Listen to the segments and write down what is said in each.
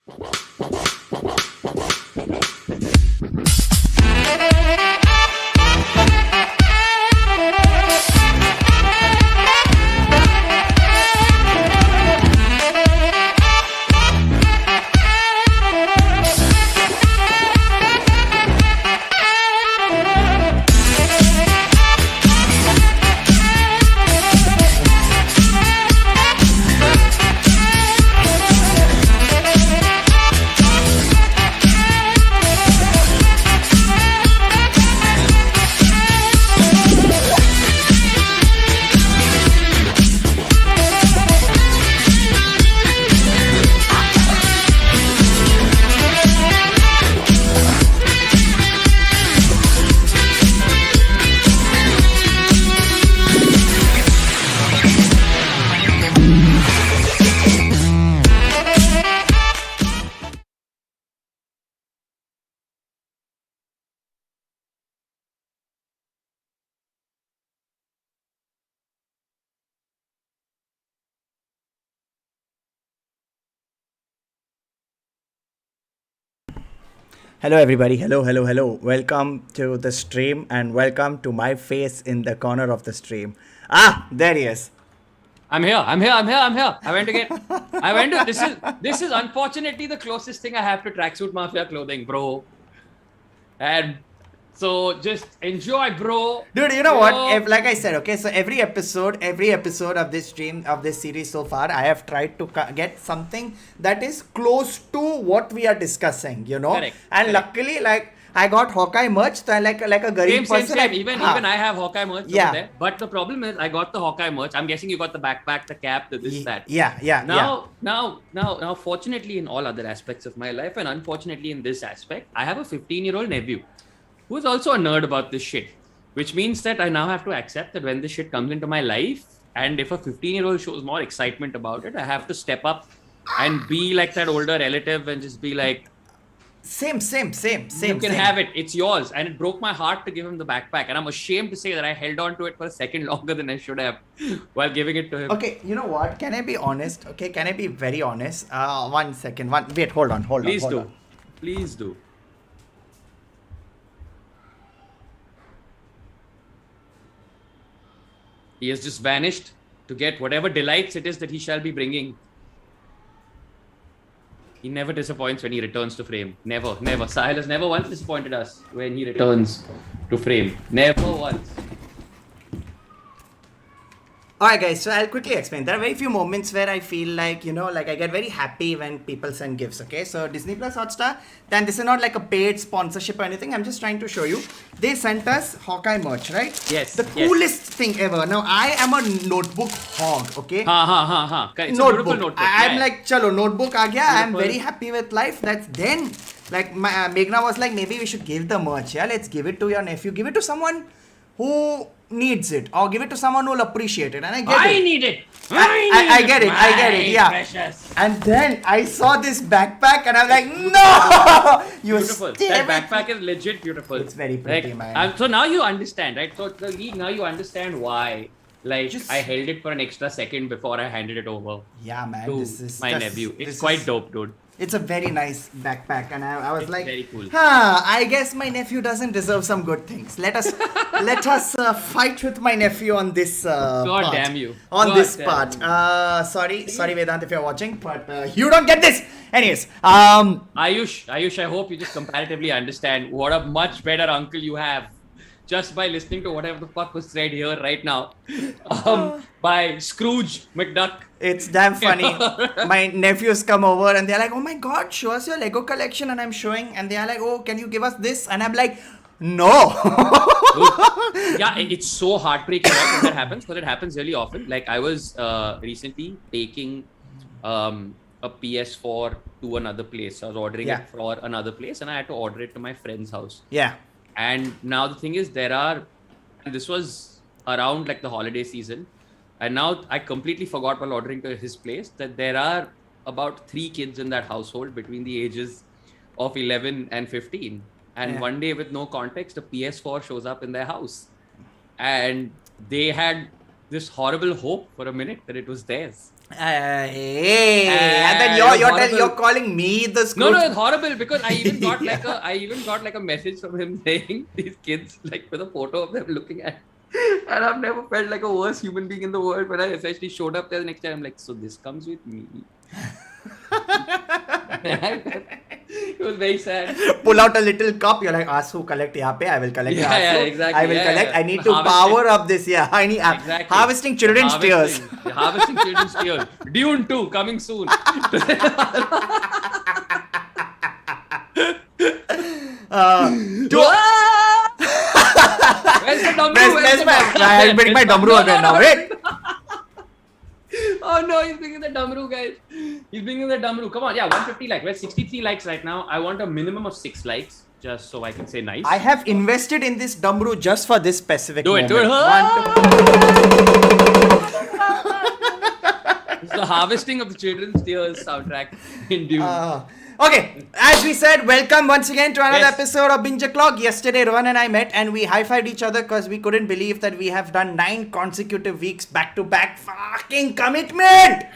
Hello, everybody. Hello. Welcome to the stream and welcome to my face in the corner of the stream. Ah, there he is. I'm here. I went to get. This is unfortunately the closest thing I have to tracksuit mafia clothing, bro. And so just enjoy, bro. Dude, you know what? Like I said, okay, so every episode of this stream, of this series so far, I have tried to get something that is close to what we are discussing, you know? Correct. Luckily, like, I got Hawkeye merch, so I like a garib person. Same. Even I have Hawkeye merch over there. But the problem is, I got the Hawkeye merch. I'm guessing you got the backpack, the cap, the this, that. Now, fortunately, in all other aspects of my life, and unfortunately in this aspect, I have a 15-year-old nephew who is also a nerd about this shit. Which means that I now have to accept that when this shit comes into my life, and if a 15-year-old shows more excitement about it, I have to step up and be like that older relative and just be like, Same. you can have it. It's yours. And it broke my heart to give him the backpack. And I'm ashamed to say that I held on to it for a second longer than I should have while giving it to him. Okay, you know what? Can I be honest? Okay, can I be very honest? 1 second. Wait, hold on. Please do. He has just vanished to get whatever delights it is that he shall be bringing. He never disappoints when he returns to frame. Never. Sahil has never once disappointed us when he returns to frame. Never once. Alright guys, so I'll quickly explain. There are very few moments where I feel like, you know, like I get very happy when people send gifts, okay? So Disney Plus Hotstar, then this is not like a paid sponsorship or anything. I'm just trying to show you. They sent us Hawkeye merch, right? Yes. The coolest thing ever. Now, I am a notebook hog, okay? It's notebook. a beautiful notebook. I'm like, chalo, notebook aa gaya. I'm Beautiful. very happy with life. That's then, like, Meghna was like, maybe we should give the merch, yeah? Let's give it to your nephew. Give it to someone who needs it, or give it to someone who will appreciate it. And I need it. I get it, yeah. Precious. And then I saw this backpack and I'm like, no! You Beautiful. That backpack is legit beautiful. It's very pretty, like, man. So now you understand, right? So the league, now you understand why. Like, Just- I held it for an extra second before I handed it over Yeah, man. to This is my just- nephew. It's this quite is- dope, dude. It's a very nice backpack, and I was It's like, very cool. I guess my nephew doesn't deserve some good things. Let us fight with my nephew on this part. Damn you. On God this damn part. you. Sorry Vedant if you're watching, but you don't get this. Anyways, Ayush, I hope you just comparatively understand what a much better uncle you have just by listening to whatever the fuck was said here right now by Scrooge McDuck. it's damn funny. My nephews come over and they're like, oh my god, show us your Lego collection. And I'm showing, and they're like, oh, can you give us this? And I'm like, no. Yeah, it's so heartbreaking when that happens, because it happens really often. Like, I was recently taking a PS4 to another place. I was ordering it for another place, and I had to order it to my friend's house. Yeah. And now the thing is, and this was around like the holiday season, and now I completely forgot while ordering to his place that there are about 3 kids in that household between the ages of 11 and 15. And one day, with no context, a PS4 shows up in their house. And they had this horrible hope for a minute that it was theirs. Hey, and then it was horrible. you're calling me the No, Scrooge. no, it's horrible because I even got like a message from him saying these kids like with a photo of them looking at, and I've never felt like a worse human being in the world when I essentially showed up there the next time. I'm like, so this comes with me. It was very sad. Pull out a little cup. You're like, Asu, collect yahan pe. I will collect. Yeah, yeah, exactly. I will Yeah, collect. yeah. I need to Harvesting. power up this. Yeah, I need Exactly. harvesting children's tears. Harvesting children's tears. Dune 2 coming soon. Where's the Damru? I'll bring my Damru again now. Wait. Oh no, he's bringing the Damru, guys. He's bringing the Damru. Come on, yeah, 150 likes. We're 63 likes right now. I want a minimum of 6 likes, just so I can say nice. I have invested in this Damru just for this specific moment. Do it. It's the harvesting of the children's tears soundtrack in Dune. Okay, as we said, welcome once again to another Yes. episode of Binge-O-Clock. Yesterday, Rohan and I met and we high-fived each other because we couldn't believe that we have done 9 consecutive weeks back-to-back fucking commitment!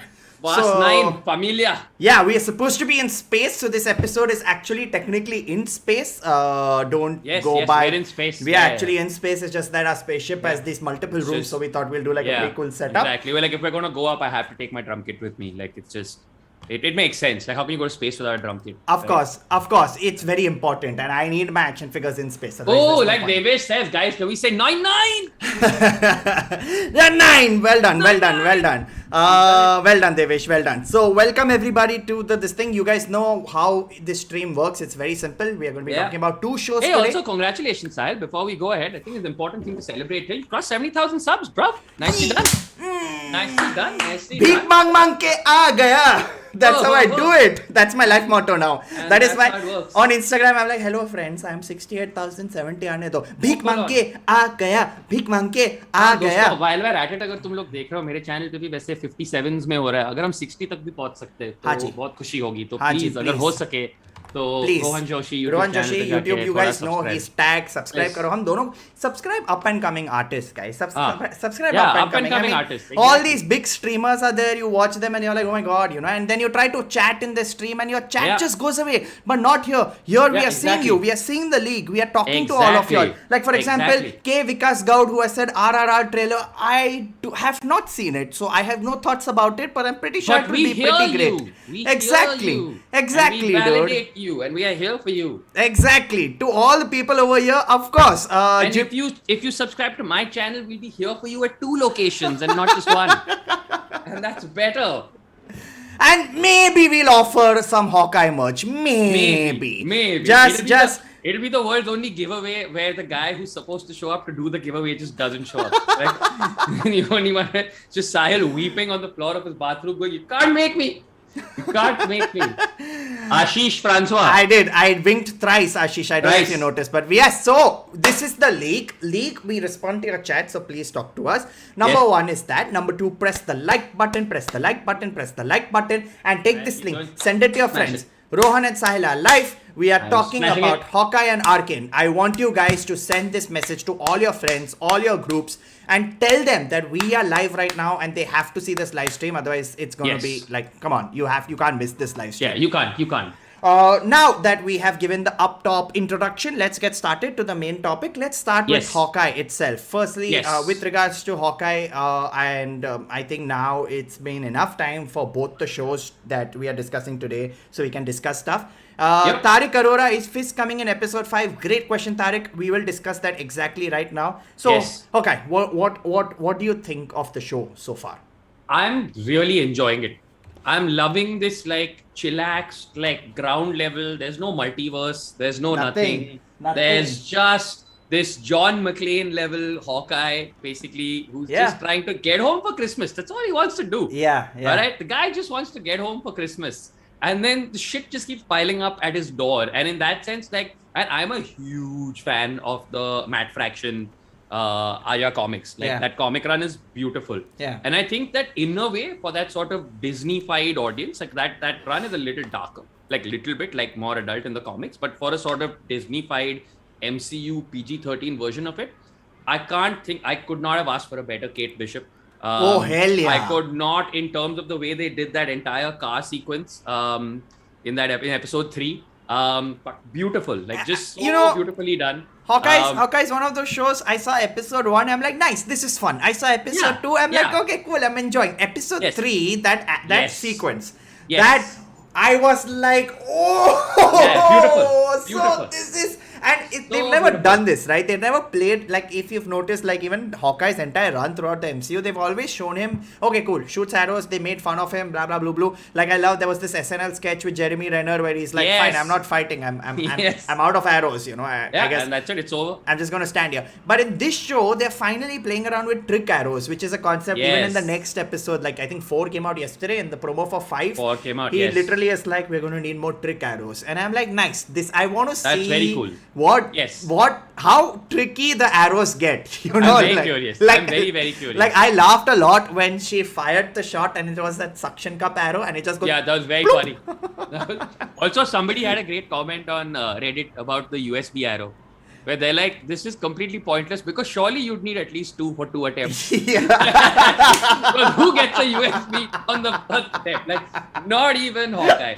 Past 9, familia. Yeah, we are supposed to be in space, so this episode is actually technically in space. Don't Yes, go yes, by. we're in space. We Yeah, are actually in space. It's just that our spaceship has these multiple rooms, just- so we thought we'll do like a pretty cool setup. Exactly. Well, like if we're gonna go up, I have to take my drum kit with me. Like it's just, it makes sense. Like how can you go to space without a drum kit? Of course, it's very important, and I need my action figures in space. otherwise Oh, there's no like point. Devesh says, guys, can we say 9-9? Yeah, 9. Well done. Well done, Devesh. Well done. So, welcome everybody to this thing. You guys know how this stream works. It's very simple. We are going to be talking about 2 shows Hey, today. also congratulations, Sahil. Before we go ahead, I think it's an important thing to celebrate here. You crossed 70,000 subs, bro. Nicely done. Nicely done. Nicely Bhik done. mang mang ke aa gaya. That's how I do it. That's my life motto now. And That is that's why how it works. on Instagram I'm like, hello friends, I'm 68,070 aane do. Bhik mang on. ke aa gaya. Bhik mang ke aa gaya. दोस्तों, while we're at it, अगर तुम लोग देख रहे हो मेरे channel पे भी वैसे 57s में हो रहा है. अगर हम 60 तक भी पहुंच सकते हैं हाँ तो जी. बहुत खुशी होगी. तो हाँ जी, प्लीज अगर please. हो सके तो Please. Rohan Joshi Rohan YouTube Joshi, channel पे जाके YouTube, you थोड़ा guys know subscribe. his tag, subscribe Yes. करो हम दोनों subscribe up and coming artists guys subscribe Yeah, up and coming, artists, all exactly. these big streamers are there, you watch them and you're like, oh my god, you know, and then you try to chat in the stream and your chat Yeah. just goes away, but not here we Yeah, are seeing exactly. you, we are seeing the league, we are talking to all of you all. Exactly. Like for example, Exactly. K Vikas Gaud, who has said RRR trailer, I have not seen it, so I have no thoughts about it, but I'm pretty sure But it will we be hear pretty great. you. We Exactly. hear you. Exactly, and we dude. validate you, and we are here for you. Exactly. To all the people over here, of course. And if you subscribe to my channel, we'll be here for you at 2 locations and not just one. And that's better. And maybe we'll offer some Hawkeye merch. Maybe. Just. It'll be the world's only giveaway where the guy who's supposed to show up to do the giveaway just doesn't show up. Right? You only want just Sahil weeping on the floor of his bathroom going, you can't make me. You can't make me. Ashish Francois. I did. I winked thrice, Ashish. I don't know if Thrice. you noticed. But yes, so this is the leak. We respond to your chat, so please talk to us. Number Yes. 1 is that. Number 2, press the like button, press the like button, press the like button, and take this keep link. going. Send it to your Smash friends. it. Rohan and Sahil are live. We are I'm talking smashing about it. Hawkeye and Arcane. I want you guys to send this message to all your friends, all your groups, and tell them that we are live right now and they have to see this live stream. Otherwise, it's going to Yes. be like, come on, you can't miss this live stream. Yeah, you can't. You can't. Now that we have given the up top introduction, let's get started to the main topic. Let's start with Yes. Hawkeye itself. Firstly, Yes. with regards to Hawkeye, and I think now it's been enough time for both the shows that we are discussing today, so we can discuss stuff. Yep. Tariq Arora, is Fist coming in episode 5? Great question, Tariq. We will discuss that exactly right now. So, Yes. Hawkeye, what do you think of the show so far? I'm really enjoying it. I'm loving this like chillaxed, like ground level. There's no multiverse. There's no Nothing. nothing. There's just this John McClane level Hawkeye, basically, who's just trying to get home for Christmas. That's all he wants to do. Yeah. All right, the guy just wants to get home for Christmas, and then the shit just keeps piling up at his door. And in that sense, like, and I'm a huge fan of the Matt Fraction Aya comics. Like that comic run is beautiful. Yeah. And I think that in a way, for that sort of Disney-fied audience, like that run is a little darker, like little bit like more adult in the comics. But for a sort of Disney-fied MCU PG-13 version of it, I could not have asked for a better Kate Bishop. Oh, hell yeah. I could not, in terms of the way they did that entire car sequence in episode 3. But beautiful, like just so beautifully done. Hawkeye is one of those shows. I saw episode 1, I'm like, nice, this is fun. I saw episode 2, I'm like, okay, cool, I'm enjoying. Episode 3, that sequence, that I was like, beautiful. So this is, and they've never done this, right? They've never played, like, if you've noticed, like, even Hawkeye's entire run throughout the MCU, they've always shown him, okay, cool, shoots arrows, they made fun of him, blah, blah, blue. Like, I love, there was this SNL sketch with Jeremy Renner where he's like, fine, I'm not fighting, I'm out of arrows, you know, I guess. And that's it, it's over. I'm just gonna stand here. But in this show, they're finally playing around with trick arrows, which is a concept even in the next episode, like, I think 4 came out yesterday, in the promo for 5. 4 came out, he literally is like, we're gonna need more trick arrows. And I'm like, nice, this, I want to see that's very cool. how tricky the arrows get. You know, I'm very curious. I'm very, very curious. Like, I laughed a lot when she fired the shot and it was that suction cup arrow and it just goes. Yeah, that was very funny. Also, somebody had a great comment on Reddit about the USB arrow, where they're like, this is completely pointless because surely you'd need at least 2 for 2 attempts. Because who gets a USB on the first attempt? Like, not even Hawkeye.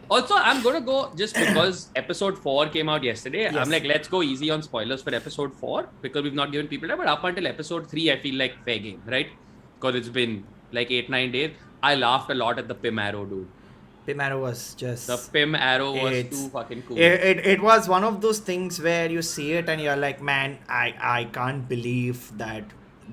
Also, I'm going to go, just because episode 4 came out yesterday, I'm like, let's go easy on spoilers for episode 4 because we've not given people time. But up until episode 3, I feel like fair game, right? Because it's been like 8-9 days. I laughed a lot at the Pym arrow, dude. Pym arrow was just... The Pym arrow was too fucking cool. It was one of those things where you see it and you're like, man, I can't believe that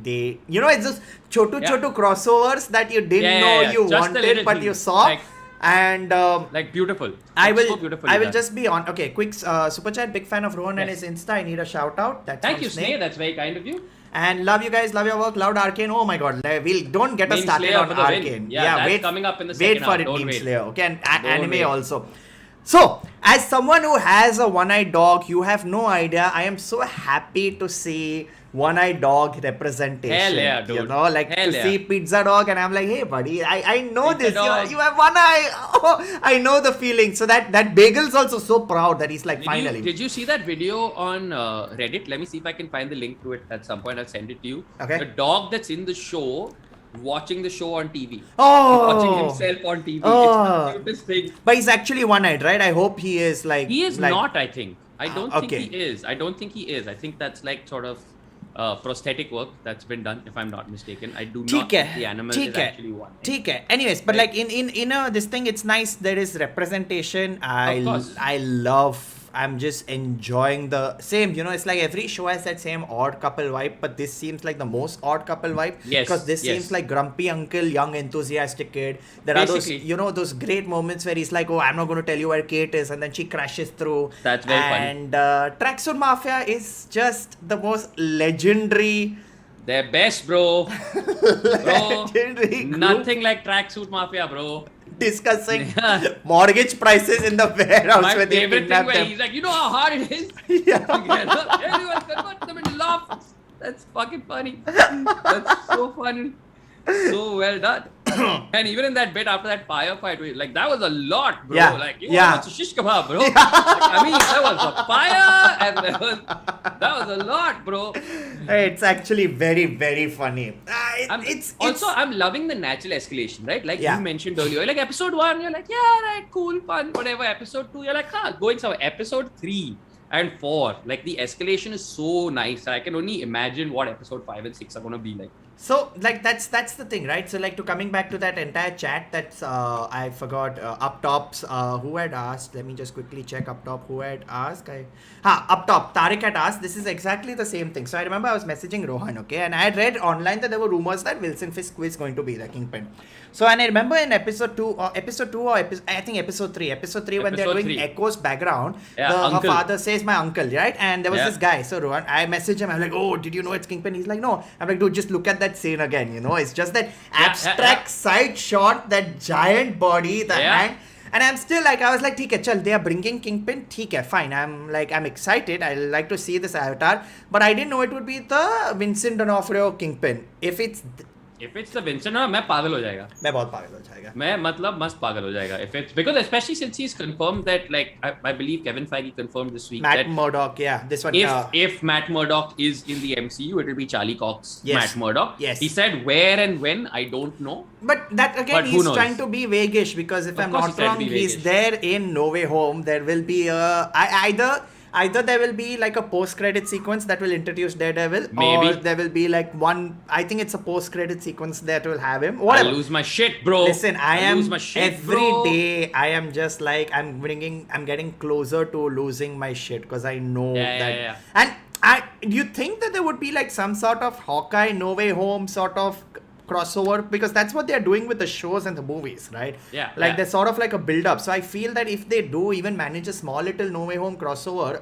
they... You know, it's just chotu crossovers that you didn't know you wanted, but you saw. Like, and like beautiful. I will just be on. Okay, quick super chat. Big fan of Rohan and his Insta. I need a shout out. Thank you, Sneh. That's very kind of you. And love you guys. Love your work. Loud Arcane. Oh my God. Don't get us started on Arcane. That's coming up in the second half. Wait for it, Demon Slayer. Okay, and anime also. So, as someone who has a one-eyed dog, you have no idea. I am so happy to see one-eyed dog representation. Hell yeah, dude. You know, like see Pizza Dog, and I'm like, hey, buddy, I know this. You have one eye. Oh, I know the feeling. So that Bagel's also so proud that he's like, finally. Did you see that video on Reddit? Let me see if I can find the link to it at some point. I'll send it to you. Okay. The dog that's in the show, watching the show on TV. Oh. Watching himself on TV. Oh. It's the cutest thing. But he's actually one-eyed, right? I hope he is like... He is not, I think. I don't think okay. he is. I don't think he is. I think that's like sort of prosthetic work that's been done, if I'm not mistaken. I do not think the animal is actually one. Anyways, but like in this thing, it's nice. There is representation. I love... I'm just enjoying the same, you know, it's like every show has that same odd couple vibe, but this seems like the most odd couple vibe. Yes. Because this seems like grumpy uncle, young enthusiastic kid. There are those, you know, those great moments where he's like, oh, I'm not going to tell you where Kate is, and then she crashes through. That's very funny. And Tracksuit Mafia is just the most legendary. They're best, bro. Legendary group. Nothing like Tracksuit Mafia, bro. Discussing mortgage prices in the warehouse. My favorite thing where he's like, you know how hard it is? Everyone convert them into lofts. That's fucking funny. That's so funny. So well done. And even in that bit after that firefight, like that was a lot, bro. Like you want a shish kebab, bro. Like, I mean, there was a fire and that was a lot, bro. It's actually very, very funny. I'm loving the natural escalation, right? Like you mentioned earlier, like episode 1, you're like, yeah, right, cool, fun, whatever. Episode 2, you're like, going somewhere. Episode 3 and 4, like the escalation is so nice. I can only imagine what episode 5 and 6 are gonna be like. So like that's the thing, right? So like coming back to that entire chat, that's I forgot up tops who had asked. Let me just quickly check up top who had asked. Up top Tariq had asked. This is exactly the same thing. So I remember I was messaging Rohan, okay, and I had read online that there were rumors that Wilson Fisk is going to be the Kingpin. So and I remember in episode 3 when they're doing Echo's background, her father says my uncle, right? And there was this guy. So Rohan, I messaged him. I'm like, oh, did you know it's Kingpin? He's like, no. I'm like, dude, just look at that scene again. You know, it's just that abstract side shot, that giant body, the hand. And I'm still like, I was like, theek hai, chal, they are bringing Kingpin, theek hai, fine. I'm excited. I like to see this avatar. But I didn't know it would be the Vincent D'Onofrio Kingpin. If it's If it's the Vincent, मैं पागल हो जाएगा. मैं बहुत पागल हो जाएगा. मैं मतलब मस्त पागल हो जाएगा. If it's because especially since he's confirmed that like I believe Kevin Feige confirmed this week Matt that Murdock, yeah, this one. if Matt Murdock is in the MCU, it will be Charlie Cox, Yes. Matt Murdock. Yes. He said where and when, I don't know. But that again, But who he's knows? trying to be vaguish because if Of I'm course not he's trying to wrong, be he's vaguish. there in No Way Home. There will be either there will be like a post-credit sequence that will introduce Daredevil, Maybe. or there will be like one. I think it's a post-credit sequence that will have him. Whatever. I lose my shit, bro. Listen, I lose am my shit, every bro. day. I am just like I'm getting closer to losing my shit because I know that. Yeah. And you think that there would be like some sort of Hawkeye No Way Home sort of crossover, because that's what they're doing with the shows and the movies, right? Yeah. Like there's sort of like a build up. So I feel that if they do even manage a small little No Way Home crossover,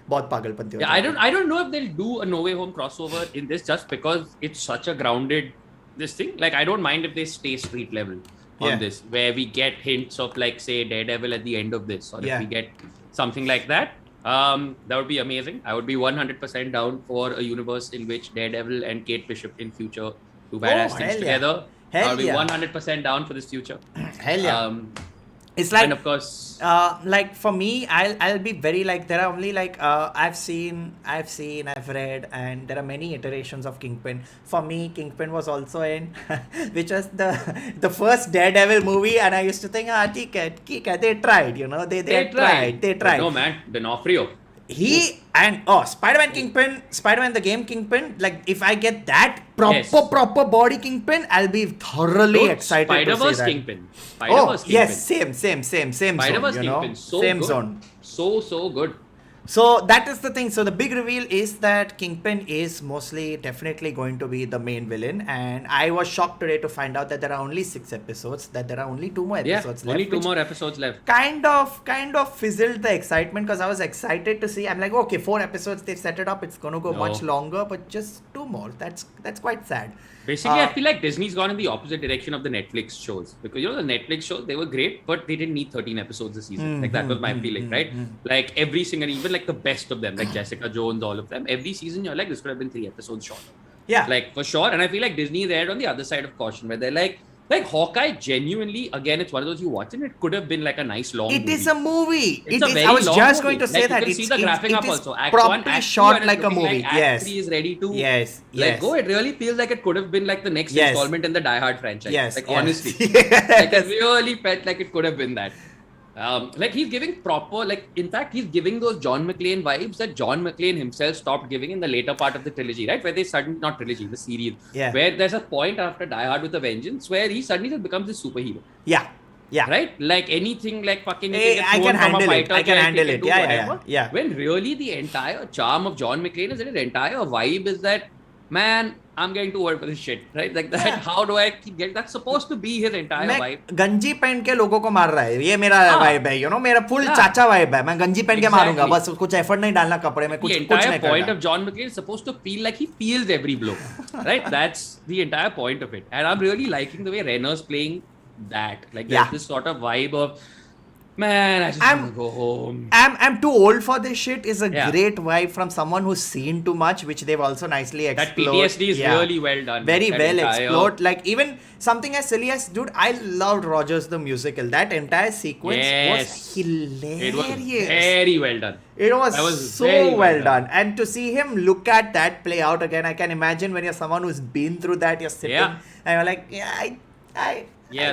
बहुत पागलपंती हो Yeah, जाएगा. I don't know if they'll do a No Way Home crossover in this just because it's such a grounded this thing. Like I don't mind if they stay street level on Yeah. this, where we get hints of like say Daredevil at the end of this, or Yeah. if we get something like that. That would be amazing. I would be 100% down for a universe in which Daredevil and Kate Bishop in future do badass Oh, things hell yeah. together. Hell I would be yeah. 100% down for this future. Hell yeah. It's like, and of course, like for me, I'll be very like, there are only like I've read, and there are many iterations of Kingpin. For me, Kingpin was also in, which was the first Daredevil movie, and I used to think, ठीक है, they tried, you know, they tried. But no man, D'Onofrio. He and Spider-Man the game Kingpin, like if I get that proper body Kingpin, I'll be thoroughly Dude, excited Spider-Verse to see that. Kingpin. Spider-Verse Kingpin. Yes, same Spider-Verse zone, you know? Kingpin, so same good. zone. So good. So that is the thing. So the big reveal is that Kingpin is definitely going to be the main villain, and I was shocked today to find out that there are only 6 episodes, that there are only 2 more episodes left. Only 2 which more episodes left. kind of fizzled the excitement, because I was excited to see. I'm like, okay, 4 episodes, they've set it up, it's gonna go much longer, but just 2 more. That's quite sad. Basically, I feel like Disney's gone in the opposite direction of the Netflix shows, because you know the Netflix shows, they were great, but they didn't need 13 episodes a season. Like that was my feeling, right? Like every single, even like the best of them, like Jessica Jones, all of them, every season you're like, this could have been 3 episodes shorter. Yeah, Like for sure. And I feel like Disney is there on the other side of caution, where they're like Hawkeye, genuinely, again, it's one of those you watch and it could have been like a nice long movie. It is a movie. It's a very I was long just movie. going to say like, that. You can see the graphing up is also. Act properly 1, Act 2, shot and like it's a looking movie. Like Act Yes. 3 is ready to Yes. it really feels like it could have been like the next Yes. installment in the Die Hard franchise. Yes. Like yes. honestly. Yes. Like it really felt like it could have been that. Like he's giving proper, like in fact he's giving those John McClane vibes that John McClane himself stopped giving in the later part of the trilogy, right? Where they suddenly, not trilogy, the series, where there's a point after Die Hard with a Vengeance where he suddenly just becomes a superhero. Yeah. Right? Like anything like fucking Hey, I can handle it. I can handle it. Yeah. When really the entire charm of John McClane is that his entire vibe is that, man, I'm getting too old for this shit, right? Like that. Yeah. How do I keep getting? That's supposed to be his entire vibe. गंजी पहन के लोगों को मार रहा है, ये मेरा वाइब है, you know, मेरा full चाचा वाइब है, मैं गंजी पहन के मारूंगा, बस कुछ एफर्ट नहीं डालना कपड़े में, कुछ The entire point of John McClane is supposed to feel like he feels every blow, right? That's the entire point of it, and I'm really liking the way Renner's playing that. Like there's this sort of vibe of, man, I just want to go home. I'm too old for this shit is a great vibe from someone who's seen too much, which they've also nicely explored. That PTSD is really well done. Very well explored. Like even something as silly as, dude, I loved Rogers the musical. That entire sequence was hilarious. It was very well done. It was so well done. And to see him look at that play out again, I can imagine when you're someone who's been through that, you're sitting and you're like,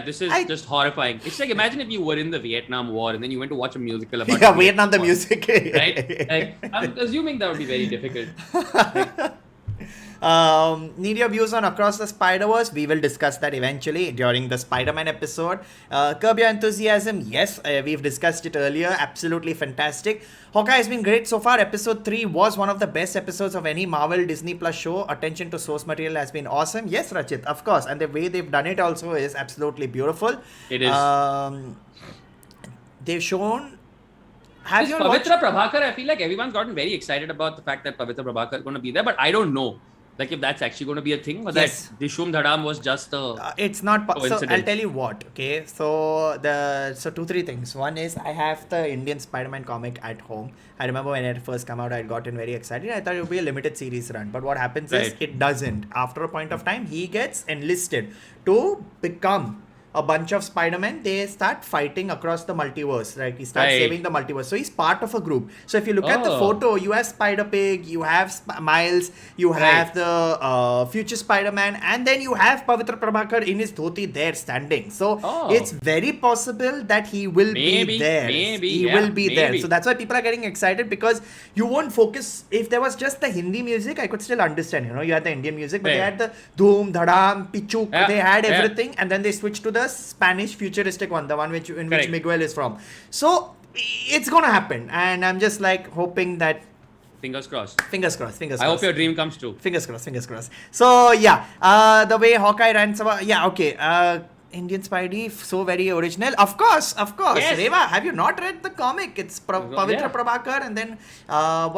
this is just horrifying. It's like, imagine if you were in the Vietnam War and then you went to watch a musical about Vietnam the music. Right? Like, I'm assuming that would be very difficult. Need your views on Across the Spider-Verse? We will discuss that eventually during the Spider-Man episode. Curb Your Enthusiasm? Yes, we've discussed it earlier. Absolutely fantastic. Hawkeye has been great so far. Episode 3 was one of the best episodes of any Marvel Disney Plus show. Attention to source material has been awesome. Yes, Rachit, of course. And the way they've done it also is absolutely beautiful. It is. They've shown... Have you watched Pavitra Prabhakar? I feel like everyone's gotten very excited about the fact that Pavitra Prabhakar is going to be there, but I don't know. Like if that's actually going to be a thing, or Yes. that Dishum Dhadam was just a It's not. So I'll coincidence. tell you what. Okay. So 2-3 things. One is I have the Indian Spider-Man comic at home. I remember when it first came out, I had gotten very excited. I thought it would be a limited series run. But what happens is Right. it doesn't. After a point of time, he gets enlisted to become a bunch of Spider-Man. They start fighting across the multiverse. Right. He starts Right. saving the multiverse. So he's part of a group. So if you look at the Oh. photo, you have Spider-Pig, you have Miles, you have Right. the future Spider-Man, and then you have Pavitra Prabhakar in his dhoti there standing. So Oh. it's very possible that he will be Maybe, there. maybe, He yeah, will be there. maybe. So that's why people are getting excited, because you won't focus. If there was just the Hindi music, I could still understand. You had the Indian music, but they Right. had the Dhoom, Dhadam, Pichuk. Yeah, They had yeah. everything, and then they switched to the Spanish futuristic one, the one in which Correct. Miguel is from. So it's gonna happen, and I'm just like hoping that. Fingers crossed. Fingers crossed. Fingers I crossed. hope your dream comes true. Fingers crossed, fingers crossed. So yeah, the way Hawkeye runs about, yeah, okay. Indian Spidey, so very original. Of course. Yes. Reva, have you not read the comic? It's Pavitra Yeah. Prabhakar, and then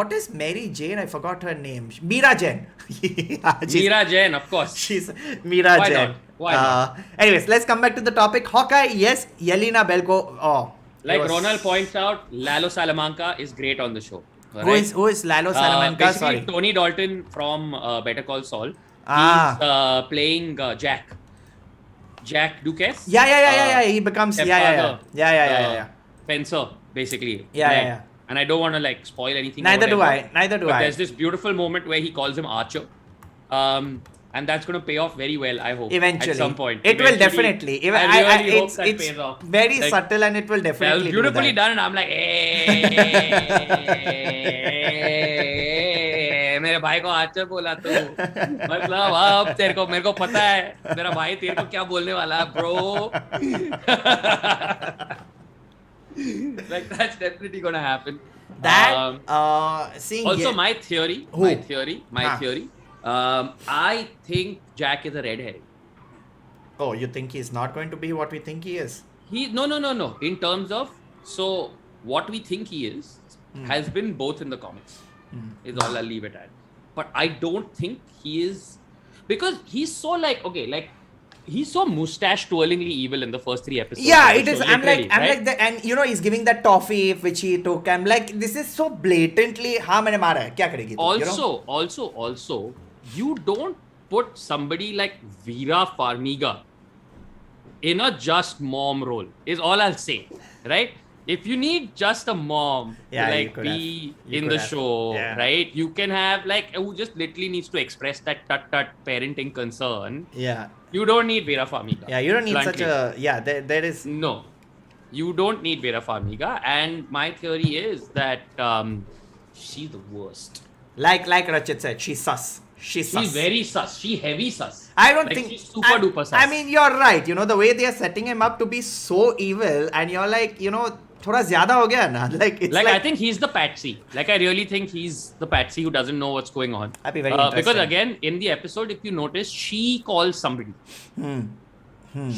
what is Mary Jane? I forgot her name. Meera Jain. Yeah, Meera Jain, of course. She's Meera Why Jain. not? Why not? Anyways, let's come back to the topic. Hawkeye, yes. Yelena Belova. Oh, Like it was- Ronald points out, Lalo Salamanca is great on the show. Who is Lalo Salamanca? Basically, Sorry. Tony Dalton from Better Call Saul. Ah. He's playing Jack Duquesne. Yeah. He becomes. stepfather, Yeah. Fencer, basically. Yeah, Like, yeah. And I don't want to like spoil anything. or Neither do whatever, I. Neither do but I. there's this beautiful moment where he calls him Archer. And that's going to pay off very well, I hope. Eventually, At some point. it will Eventually, definitely. I really hope it's that it's pays off. very Like, subtle, and it will That was definitely beautifully do that. done, and I'm like, मेरे भाई को आचर बोला तो मतलब अब तेरे को मेरे को पता है मेरा भाई तेरे को क्या बोलने वाला है bro. Like that's definitely gonna happen. That seeing Also, here- my theory. I think Jack is a red herring. Oh, you think he's not going to be what we think he is? No. In terms of what we think he is has been both in the comics. Is all I'll leave it at. But I don't think he is, because he's so he's so mustache twirlingly evil in the first 3 episodes. Yeah, of the it is. show, I'm literally, like right? the, and he's giving that toffee which he took. I'm like, this is so blatantly. हाँ मैंने मारा है, क्या करेगी तू? Also, you don't put somebody like Veera Farmiga in a just mom role, is all I'll say, right? If you need just a mom Yeah, to you like could be have. You in could the have. show, Yeah. right? You can have like who just literally needs to express that tut parenting concern. Yeah, You don't need Veera Farmiga. yeah. You don't need bluntly. such a. Yeah, there is. No, you don't need Veera Farmiga, and my theory is that she's the worst. Like Rachit said, she's sus. She's sus. She's very sus. She heavy sus. I don't Like, think she's super duper sus. I mean, you're right. The way they are setting him up to be so evil, and you're like, थोड़ा ज़्यादा हो गया ना. Like it's like I think he's the patsy. Like I really think he's the patsy who doesn't know what's going on. That'd be very Because interesting. again, in the episode, if you notice, she calls somebody.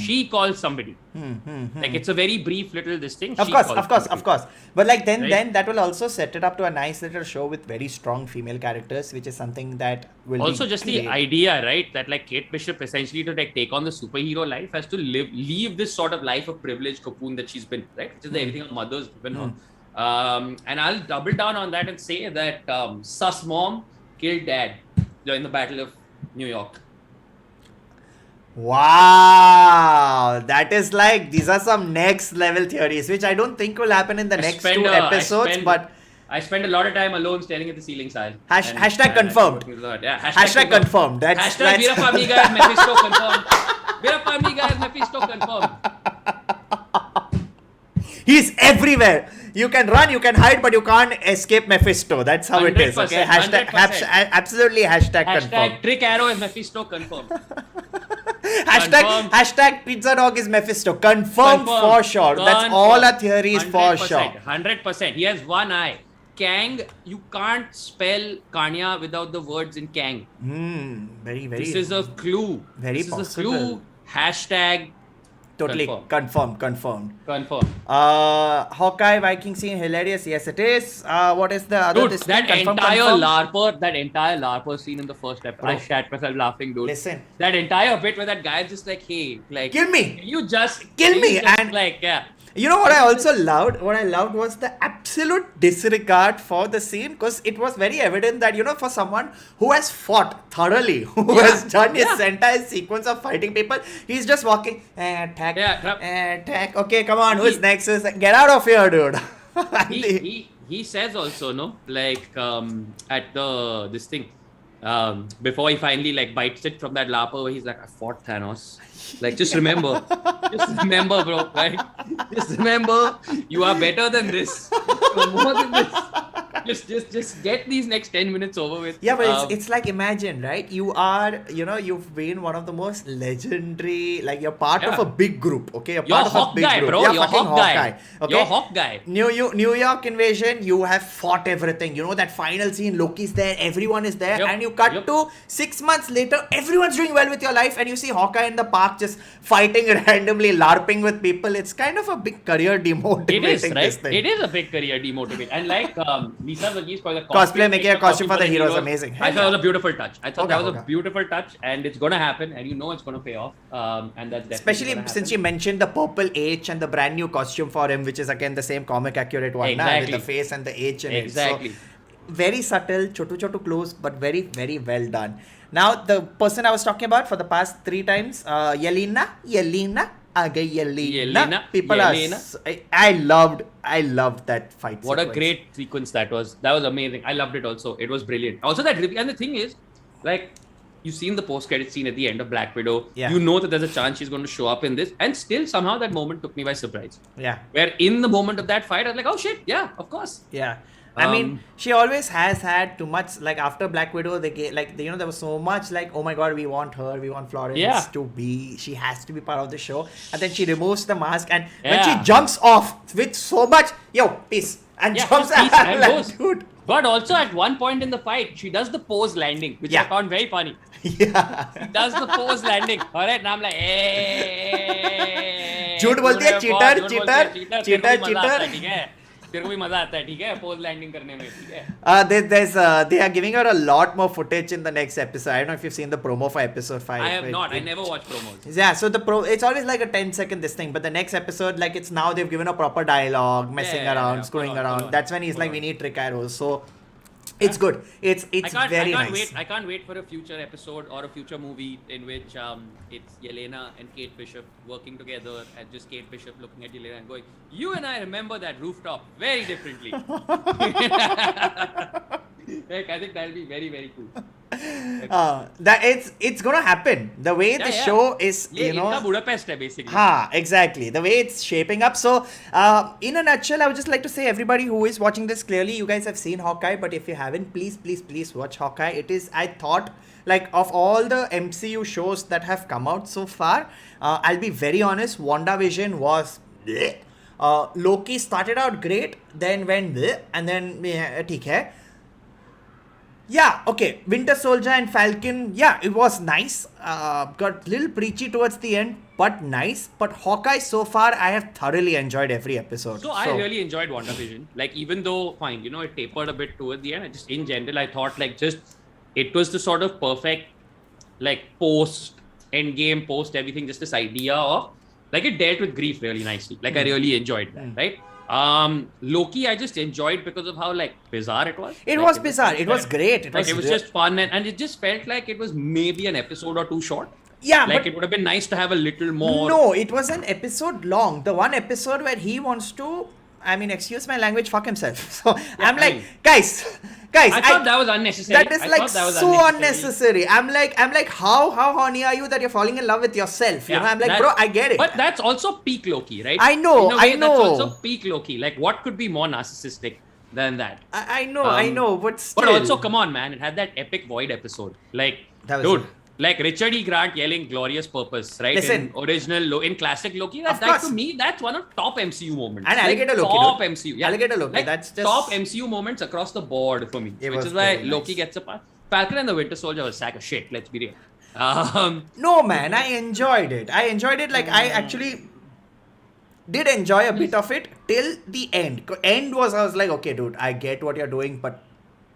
She calls somebody. Like it's a very brief little this thing. Of She course, calls of course, somebody. of course. But like then Right? that will also set it up to a nice little show with very strong female characters, which is something that will Also, be just great. the idea, right, that like Kate Bishop essentially to like take on the superhero life has to leave this sort of life of privilege cocoon that she's been, right, which is everything her mother's given her. And I'll double down on that and say that sus mom killed dad during the Battle of New York. Wow, that is like, these are some next level theories, which I don't think will happen in the next 2 episodes, but I spend a lot of time alone staring at the ceiling, Sahil. Hashtag confirmed. Yeah, hashtag confirmed. Hashtag Veera Farmiga is Mephisto confirmed. Veera Farmiga is Mephisto confirmed. He's everywhere. You can run, you can hide, but you can't escape Mephisto. That's how it is. Okay, 100%, 100%. absolutely hashtag confirmed. Hashtag Trick Arrow is Mephisto confirmed. Hashtag Pizza Dog is Mephisto. Confirmed for sure. That's all our theories for sure. 100%. He has one eye. Kang, you can't spell Kanya without the words in Kang. Very, very. This is a clue. Very this is a possible. clue. Hashtag Totally confirmed. Hawkeye Viking scene hilarious. Yes, it is. What is the other? Dude, that entire LARPer scene in the first episode, I shat myself laughing, dude. Listen, that entire bit where that guy is just like, hey, like, kill me. You just kill me, and like, yeah. You know what I also loved? What I loved was the absolute disregard for the scene, because it was very evident that, for someone who has fought thoroughly, who has done his entire sequence of fighting people, he's just walking, attack, attack. Okay, come on, who's next? Get out of here, dude. he says also, no, like at this thing. Before he finally like bites it from that LARPer where he's like, I fought Thanos. Like, just remember, bro, right? Just remember, you are better than this. You're more than this. Just get these next 10 minutes over with. Yeah, but it's like, imagine, right? You are, you've been one of the most legendary, like you're part of a big group, okay? You're part of a big group. Bro. You're Hawkeye. Okay? You're Hawkeye. New York invasion, you have fought everything. That final scene, Loki's there, everyone is there, and you cut to 6 months later, everyone's doing well with your life, and you see Hawkeye in the park just fighting randomly, LARPing with people. It's kind of a big career demotivating. It is, right? It is a big career demotivating. And like Lisa Verghese for the cosplay, making a costume for the hero is amazing. I thought it was a beautiful touch. That was a beautiful touch, and it's gonna happen, and it's gonna pay off. And that's especially since you mentioned the purple H and the brand new costume for him, which is again the same comic accurate one, with the face and the H in it. So, very subtle, chotu close, but very, very well done. Now, the person I was talking about for the past 3 times, Yelena. People I loved that fight. What a great sequence that was. That was amazing. I loved it also. It was brilliant. Also, and the thing is, like, you've seen the post-credit scene at the end of Black Widow. Yeah. You know that there's a chance she's going to show up in this. And still, somehow, that moment took me by surprise. Yeah. Where in the moment of that fight, I was like, oh shit, yeah, of course. Yeah. I mean, she always has had too much, like after Black Widow, there was so much like, oh my god, we want her, we want Florence to be, she has to be part of the show. And then she removes the mask, and when she jumps off with so much, peace, and jumps and like, goes. Dude. But also at one point in the fight, she does the pose landing, which I found very funny. Yeah. She does the pose landing. Alright, now I'm like, hey. झूठ बोलती है, cheater. तेरे को भी मजा आता है, ठीक है, पोज लैंडिंग करने में, ठीक है. They are giving her a lot more footage in the next episode. I don't know if you've seen the promo for episode 5. I have not. I never watch promos. Yeah, so it's always like a 10-second this thing, but the next episode, like, it's now they've given a proper dialogue, messing around, screwing around. That's when he's like, we need trick arrows. So it's good. It's very nice. I can't wait for a future episode or a future movie in which it's Yelena and Kate Bishop working together, and just Kate Bishop looking at Yelena and going, "You and I remember that rooftop very differently." Like, I think that'll be very, very cool. That it's gonna happen. The way the show is, Budapest hai, basically. Exactly. The way it's shaping up. So, in a nutshell, I would just like to say, everybody who is watching this, clearly you guys have seen Hawkeye, but if you haven't, please watch Hawkeye. It is, I thought, like, of all the MCU shows that have come out so far, I'll be very honest, WandaVision was bleh. Loki started out great, then went bleh, and then theek hai. Yeah, okay. Winter Soldier and Falcon, it was nice. Got a little preachy towards the end, but nice. But Hawkeye, so far, I have thoroughly enjoyed every episode. So I really enjoyed WandaVision. Like, even though, fine, it tapered a bit towards the end. Just in general, I thought, like, it was the sort of perfect, like, post-endgame, post-everything, just this idea of, like, it dealt with grief really nicely. Like, I really enjoyed that, right? Loki, I just enjoyed because of how, like, bizarre it was. It was bizarre. It was great. It was just fun, and it just felt like it was maybe an episode or two short. Yeah, like, it would have been nice to have a little more. No, it was an episode long. The one episode where he wants to, I mean, excuse my language, fuck himself. So I'm like, guys. I thought that was unnecessary. That is like so unnecessary. I'm like, how horny are you that you're falling in love with yourself? I'm like, bro, I get it. But that's also peak Loki, right? I know. That's also peak Loki. Like, what could be more narcissistic than that? I know, but still. But also, come on, man, it had that epic Void episode. Like, dude. Like Richard E. Grant yelling "glorious purpose," right? Listen, in classic Loki, that to me, that's one of top MCU moments. And Alligator Loki. Top MCU. Yeah. Alligator Loki. Like, that's just top MCU moments across the board for me. Which is why Loki gets a pass. Falcon and the Winter Soldier was a sack of shit. Let's be real. No, man, I enjoyed it. Like, I actually did enjoy a bit of it till the end. I was like, okay, dude, I get what you're doing, but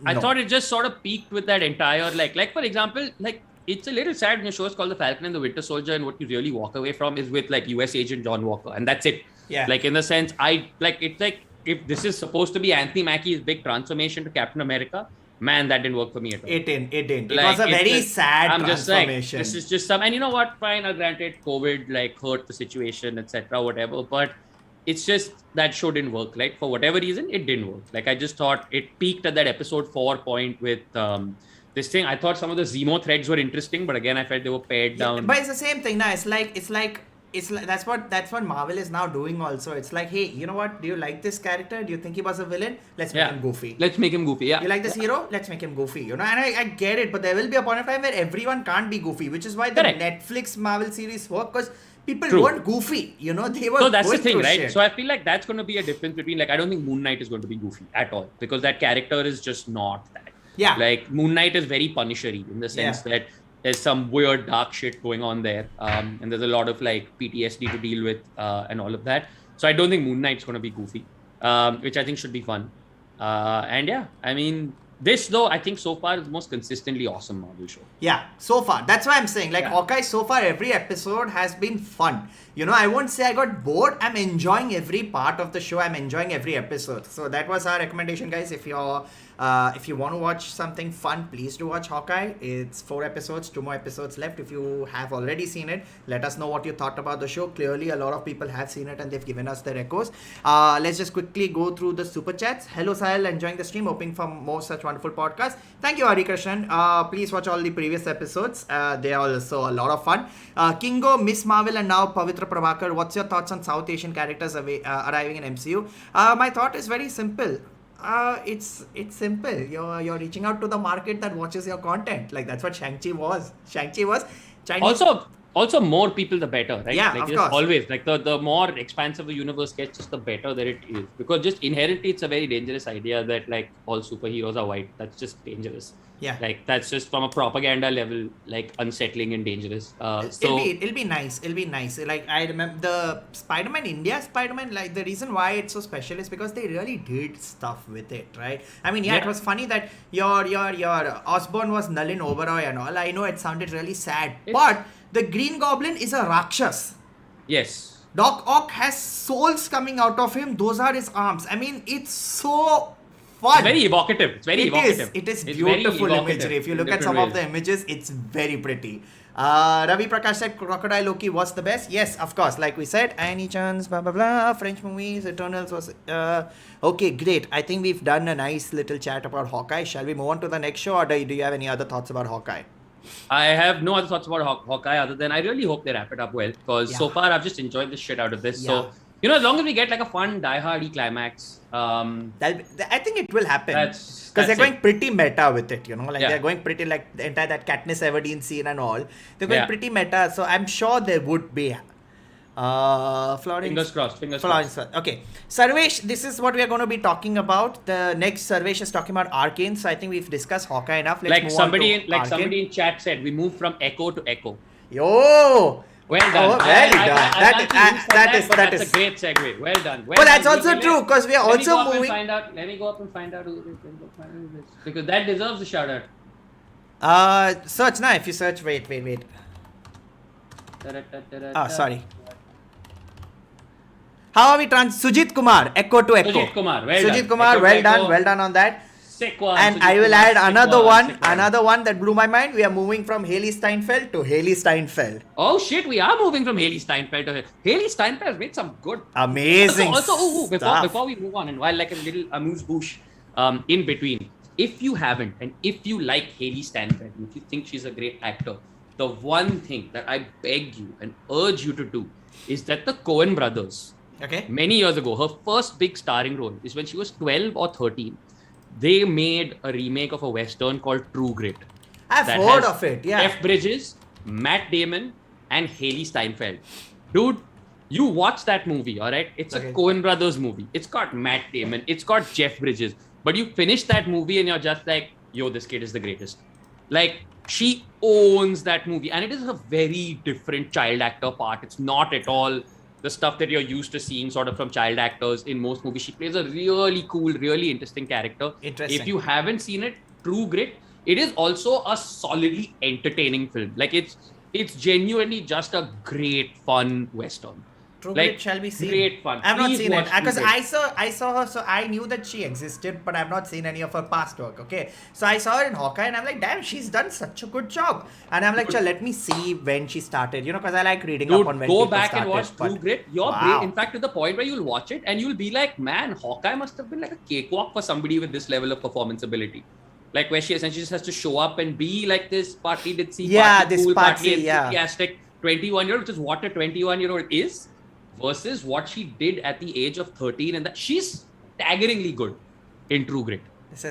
I no. thought it just sort of peaked with that entire like for example, like it's a little sad when your show is called The Falcon and the Winter Soldier, and what you really walk away from is with like US Agent John Walker, and that's it. Yeah. Like in the sense, it's like if this is supposed to be Anthony Mackie's big transformation to Captain America, man, that didn't work for me at all. It didn't. It Like, was a it's very just- sad I'm just like, transformation. this is just some, and you know what? Fine, granted, COVID like hurt the situation, etc., whatever. But it's just that show didn't work. Like for whatever reason, it didn't work. Like I just thought it peaked at that episode 4 point with this thing. I thought some of the Zemo threads were interesting, but again, I felt they were pared down. But it's the same thing now. It's like that's what Marvel is now doing also. It's like, hey, you know what? Do you like this character? Do you think he was a villain? Let's make him goofy. Let's make him goofy. Yeah. You like this hero? Let's make him goofy. You know, and I get it, but there will be a point of time where everyone can't be goofy, which is why the Correct. Netflix Marvel series work, because people True. weren't goofy. You know, they were. So that's the going thing, through right? shit. So I feel like that's going to be a difference between, like, I don't think Moon Knight is going to be goofy at all, because that character is just not that. Yeah. Like Moon Knight is very Punisher-y in the sense that there's some weird dark shit going on there, and there's a lot of like PTSD to deal with and all of that. So I don't think Moon Knight's going to be goofy, which I think should be fun. And yeah, I mean, this though I think so far is the most consistently awesome Marvel show. Yeah, so far. That's why I'm saying, like, Yeah. Hawkeye, so far, every episode has been fun. You know, I won't say I got bored. I'm enjoying every part of the show. I'm enjoying every episode. So that was our recommendation, guys. If you want to watch something fun, please do watch Hawkeye. It's 4 episodes, 2 more episodes left. If you have already seen it, let us know what you thought about the show. Clearly, a lot of people have seen it and they've given us their echoes. Let's just quickly go through the super chats. Hello, Sahil, enjoying the stream, hoping for more such wonderful podcasts. Thank you, Hari Krishnan. Please watch all the previous episodes. They are also a lot of fun. Kingo, Miss Marvel, and now Pavitra Prabhakar. What's your thoughts on South Asian characters arriving in MCU? My thought is very simple. It's simple. You're reaching out to the market that watches your content. Like, that's what Shang-Chi was. Shang-Chi was Chinese. Also more people the better, right? Yeah, like of just course. always, like the more expansive the universe gets, just the better that it is. Because just inherently, it's a very dangerous idea that like all superheroes are white. That's just dangerous. Yeah. Like that's just from a propaganda level, like unsettling and dangerous. It'll be nice. It'll be nice. Like, I remember the Spider-Man India Spider-Man. Like, the reason why it's so special is because they really did stuff with it, right? I mean, it was funny that your Osborn was Nalin Oberoi and all. I know it sounded really sad, but the Green Goblin is a Rakshas. Yes. Doc Ock has souls coming out of him. Those are his arms. I mean, it's so fun. It's very evocative. It's very evocative. It is It's beautiful very imagery. If you in look at some different of the ways. images, it's very pretty. Ravi Prakash said Crocodile Loki was the best. Yes, of course. Like we said, any chance, blah blah blah. French movies, Eternals was okay. Great. I think we've done a nice little chat about Hawkeye. Shall we move on to the next show, or do you have any other thoughts about Hawkeye? I have no other thoughts about Hawkeye other than I really hope they wrap it up well, because so far I've just enjoyed the shit out of this. Yeah. So, you know, as long as we get like a fun die-hardy climax, I think it will happen. That's Because they're going it. pretty meta with it, you know, like Yeah. they're going pretty, like the entire that Katniss Everdeen scene and all. They're going Yeah. pretty meta, so I'm sure there would be. Florence. Fingers crossed. Florence. Okay. Sarvesh, this is what we are going to be talking about. The next Sarvesh is talking about Arcane, so I think we've discussed Hawkeye enough. Let's Like move somebody, on to Arcane. somebody in chat said, we moved from echo to echo. Yo! Well done. Oh, well done. That is a great segue. Well done. But that's also true, because we are also moving. Let me go up and find out who it is. Because that deserves a shout out. Search now. If you search, wait. Sorry. How are we Sujit Kumar, echo to echo. Sujit Kumar, well done on that. Sick one. And Sujit I will Kumar, add sick another one that blew my mind. We are moving from Haley Steinfeld to Haley Steinfeld. Oh shit, we are moving from Haley Steinfeld to Haley Steinfeld has made some good Amazing Also, before we move on, and while like a little amuse-bouche in between, if you haven't, and if you like Haley Steinfeld, and if you think she's a great actor, the one thing that I beg you and urge you to do is that the Coen brothers, Okay. many years ago, her first big starring role is when she was 12 or 13. They made a remake of a Western called True Grit. I've that heard has of it, yeah. Jeff Bridges, Matt Damon, and Haley Steinfeld. Dude, you watch that movie, all right? It's a Coen Brothers movie. It's got Matt Damon. It's got Jeff Bridges. But you finish that movie and you're just like, yo, this kid is the greatest. Like, she owns that movie, and it is a very different child actor part. It's not at all the stuff that you're used to seeing sort of from child actors in most movies. She plays a really cool, really interesting character. Interesting. If you haven't seen it, True Grit, it is also a solidly entertaining film. Like it's genuinely just a great fun Western. True Like, Grit shall be seen. great fun. I've not Please seen it watch True because Grit. I saw her, so I knew that she existed, but I've not seen any of her past work. Okay, so I saw her in Hawkeye, and I'm like, damn, she's done such a good job. And I'm like, let me see when she started. You know, because I like reading Dude, up on when go people back started. and watch but- True Grit. Your Wow. brain, in fact, to the point where you'll watch it and you'll be like, man, Hawkeye must have been like a cakewalk for somebody with this level of performance ability. Like where she essentially just has to show up and be like this partly ditzy, Yeah, partly this cool, partly, partly yeah. enthusiastic 21-year-old, which is what a 21-year-old is, versus what she did at the age of 13, and that she's staggeringly good in True Grit.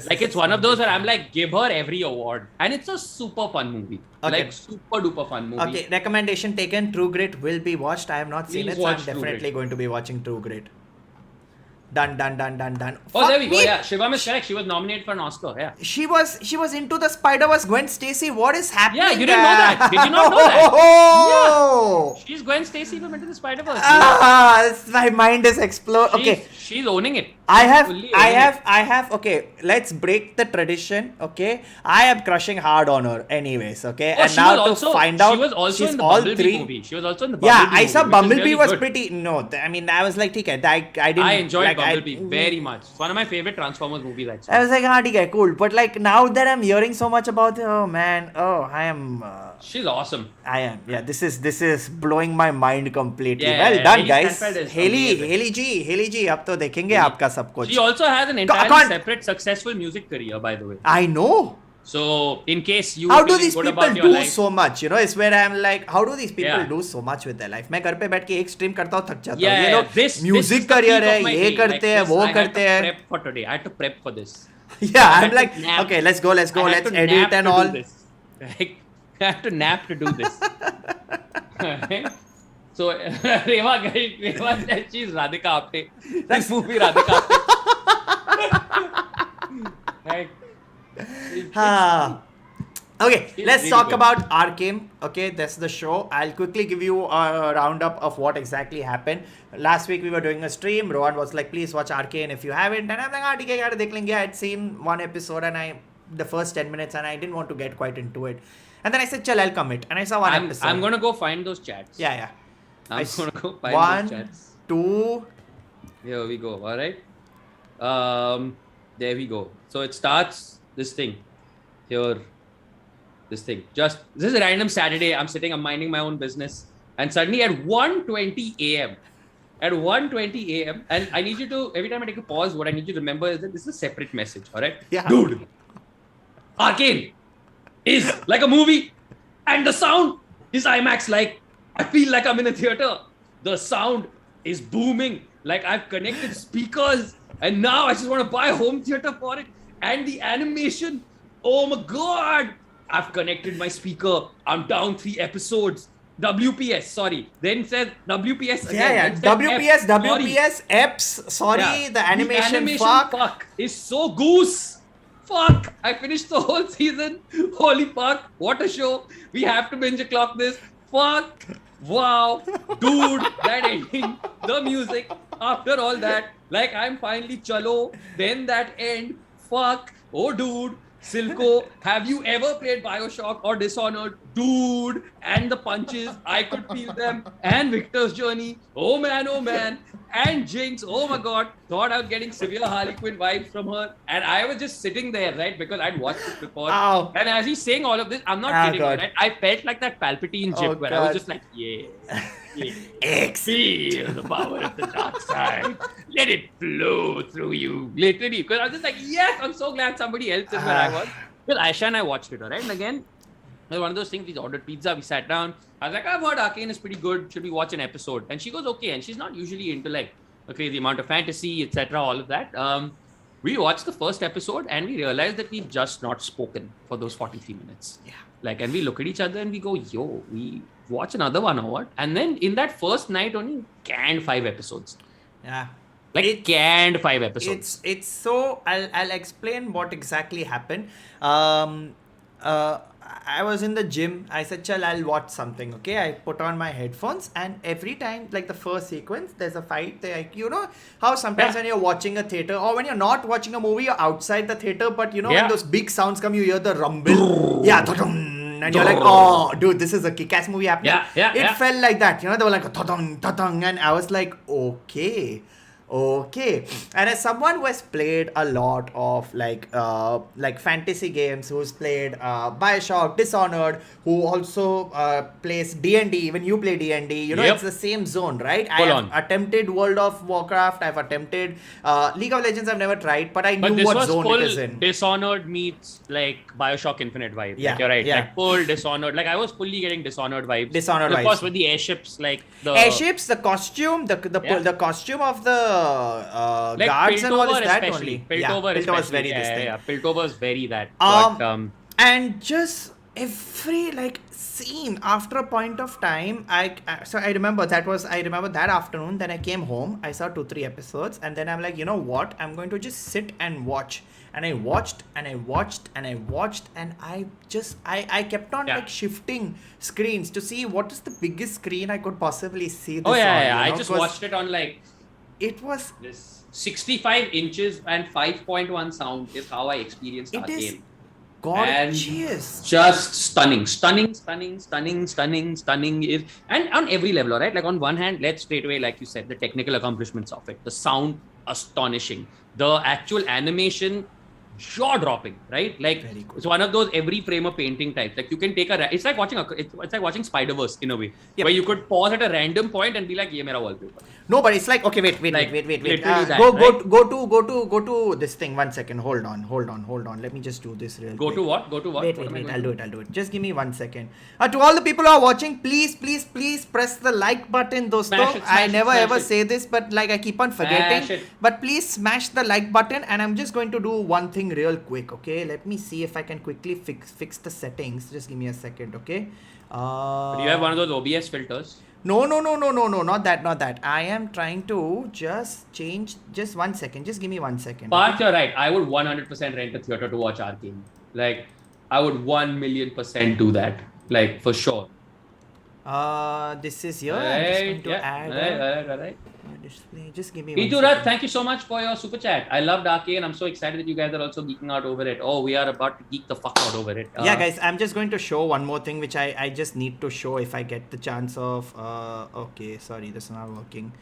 Like it's one of those where I'm like, give her every award, and it's a super fun movie. Okay. Like super duper fun movie. Okay, recommendation taken. True Grit will be watched. I have not seen Please it, so I'm watch True definitely Grit. going to be watching True Grit. Done. Oh, Fuck there we go. me. Yeah, Shivam is correct. She was nominated for an Oscar. Yeah. She was into the Spider-Verse. Gwen Stacy, what is happening? Yeah, you didn't know that. Did you not know that? Oh! She's Gwen Stacy from Into the Spider-Verse. My mind is exploding. Okay, She's owning it. I Fully owning have. Okay, let's break the tradition. Okay, I am crushing hard on her, anyways. Okay, Oh, and she now was to also, find out she was also she's in the all Bumblebee three. movie. She was also in the Bumblebee Yeah, I saw movie, which is Bumblebee really was good. pretty. No, I mean, I was like, okay, I didn't. I enjoyed like, Bumblebee very much. It's one of my favorite Transformers movies, actually. I was like, okay, cool. But like now that I'm hearing so much about it, oh man, I am. She's awesome. I am. Yeah, this is blowing my mind completely. Yeah, well done, Haley guys. Steinfeld is Haley G, अब तो देखेंगे आपका सब कुछ. She also has an entirely can't- separate successful music career, by the way. I know. So, in case you How were do feeling these good people about your do life, so much? You know, it's where I'm like, how do these people Yeah. do so much with their life? मैं घर पे बैठ के एक stream करता हूँ थक जाता हूँ. yeah, ये yeah, लोग this music is the career peak है, of my ये day. करते हैं, this, वो I had करते to हैं. prep for today. I had to prep for this. Yeah, I I'm had like, to nap. okay, let's go, I had let's to edit nap and to all. do this. Like, I have to nap to do this. So Reva said she's Radhika Apte. This movie Radhika Apte. Like, Ah. Okay, It's let's really talk good. about Arcane. Okay, that's the show. I'll quickly give you a roundup of what exactly happened. Last week we were doing a stream. Rohan was like, please watch Arcane if you haven't. And I'm like, okay, yaar, dekh lenge. I had seen one episode and the first 10 minutes and I didn't want to get quite into it. And then I said, chal, I'll commit. And I saw one episode. I'm gonna go find those chats. Yeah. I'm gonna go find One, those chats. 2. Here we go. All right. There we go. So it starts this thing. Here. This thing. This is a random Saturday. I'm minding my own business. And suddenly at 1:20 a.m. And I need you to, every time I take a pause, what I need you to remember is that this is a separate message. All right. Yeah. Dude. Arcane is like a movie. And the sound is IMAX like. I feel like I'm in a theater. The sound is booming. Like I've connected speakers. And now I just want to buy a home theater for it. And the animation. Oh my God. I've connected my speaker. I'm down 3 episodes. WPS, sorry. Then says WPS again. Yeah. Then says F, sorry. WPS, EPS, sorry, Yeah. the animation fuck. is so goose. Fuck. I finished the whole season. Holy fuck. What a show. We have to Binge-O-Clock this. Fuck. Wow. Dude, that ending. The music. After all that. Like I'm finally chalo. Then that end. Fuck. Oh, dude. Silco, have you ever played Bioshock or Dishonored? Dude, and the punches, I could feel them. And Victor's Journey, oh man. And Jinx, oh my God, thought I was getting severe Harley Quinn vibes from her. And I was just sitting there, right? Because I'd watched it before. Ow. And as he's saying all of this, I'm not kidding, God. right? I felt like that Palpatine chip where I was God. just like, yeah. X. Feel the power of the dark side. Let it flow through you. Literally. Because I was just like, yes, I'm so glad somebody else is where I was. Because Aisha and I watched it, alright? And again, it was one of those things, we ordered pizza, we sat down. I was like, I've heard Arcane is pretty good. Should we watch an episode? And she goes, okay. And she's not usually into like a crazy amount of fantasy, etc., all of that. We watched the first episode and we realized that we've just not spoken for those 43 minutes. Yeah. Like, and we look at each other and we go, yo, we watch another one or what? And then in that first night only canned 5 episodes. Yeah. Like canned 5 episodes. It's so I'll explain what exactly happened. uh, I was in the gym. I said, "Chal, I'll watch something." Okay, I put on my headphones, and every time, like the first sequence, there's a fight. Like, you know how sometimes when you're watching a theater or when you're not watching a movie, you're outside the theater, but you know when those big sounds come, you hear the rumble. Yeah, and you're like, "Oh, dude, this is a kick-ass movie happening." It felt like that. You know, they were like, "Thudung," and I was like, "Okay." Okay, and as someone who has played a lot of like fantasy games, who's played Bioshock, Dishonored, who also plays D&D, even you play D&D, you know, it's the same zone, right? I have attempted World of Warcraft, I've attempted League of Legends, I've never tried, but I knew what zone it is in. Dishonored meets like Bioshock Infinite vibes. Yeah, like, you're right. Yeah. Like full Dishonored. Like I was fully getting Dishonored vibes. Dishonored vibes. Of course, with the airships, like the airships, the costume, the costume of the like guards and all is that especially. only. Piltover is very this thing. Yeah, Piltover is very that. And just every like scene after a point of time, so I remember that afternoon. Then I came home, I saw 2-3 episodes, and then I'm like, you know what? I'm going to just sit and watch. And I watched and I watched and I watched, and I kept on like shifting screens to see what is the biggest screen I could possibly see this on. I just watched it on like. It was this 65 inches and 5.1 sound is how I experienced Arcane. It is gorgeous. And just stunning. And on every level, right? Like on one hand, let's straight away, like you said, the technical accomplishments of it. The sound, astonishing. The actual animation, jaw-dropping, right? Like it's one of those every frame a painting types. Like you can take it's like watching Spider-Verse in a way, where you could pause at a random point and be like, "Ye mera wallpaper." No, but it's like, okay, wait. Go to this thing. 1 second. Hold on. Let me just do this real quick. Go to what? Wait. I'll do it. Just give me 1 second. To all the people who are watching, please press the like button, dosto. I never ever say this, but like I keep on forgetting. But please smash the like button, and I'm just going to do one thing real quick, okay? Let me see if I can quickly fix the settings. Just give me a second, okay? Do you have one of those OBS filters? No, not that. I am trying to just change. Just 1 second. Just give me 1 second. But you're right. I would 100% rent a theater to watch Arcane. Like, I would 1,000,000% do that. Like, for sure. This is here. I'm just going to add. Right. Display. Just give me 1 Iturat, thank you so much for your super chat. I loved Arcane. I'm so excited that you guys are also geeking out over it. Oh, we are about to geek the fuck out over it. Yeah, guys, I'm just going to show one more thing, which I just need to show if I get the chance of. Okay, sorry, this is not working.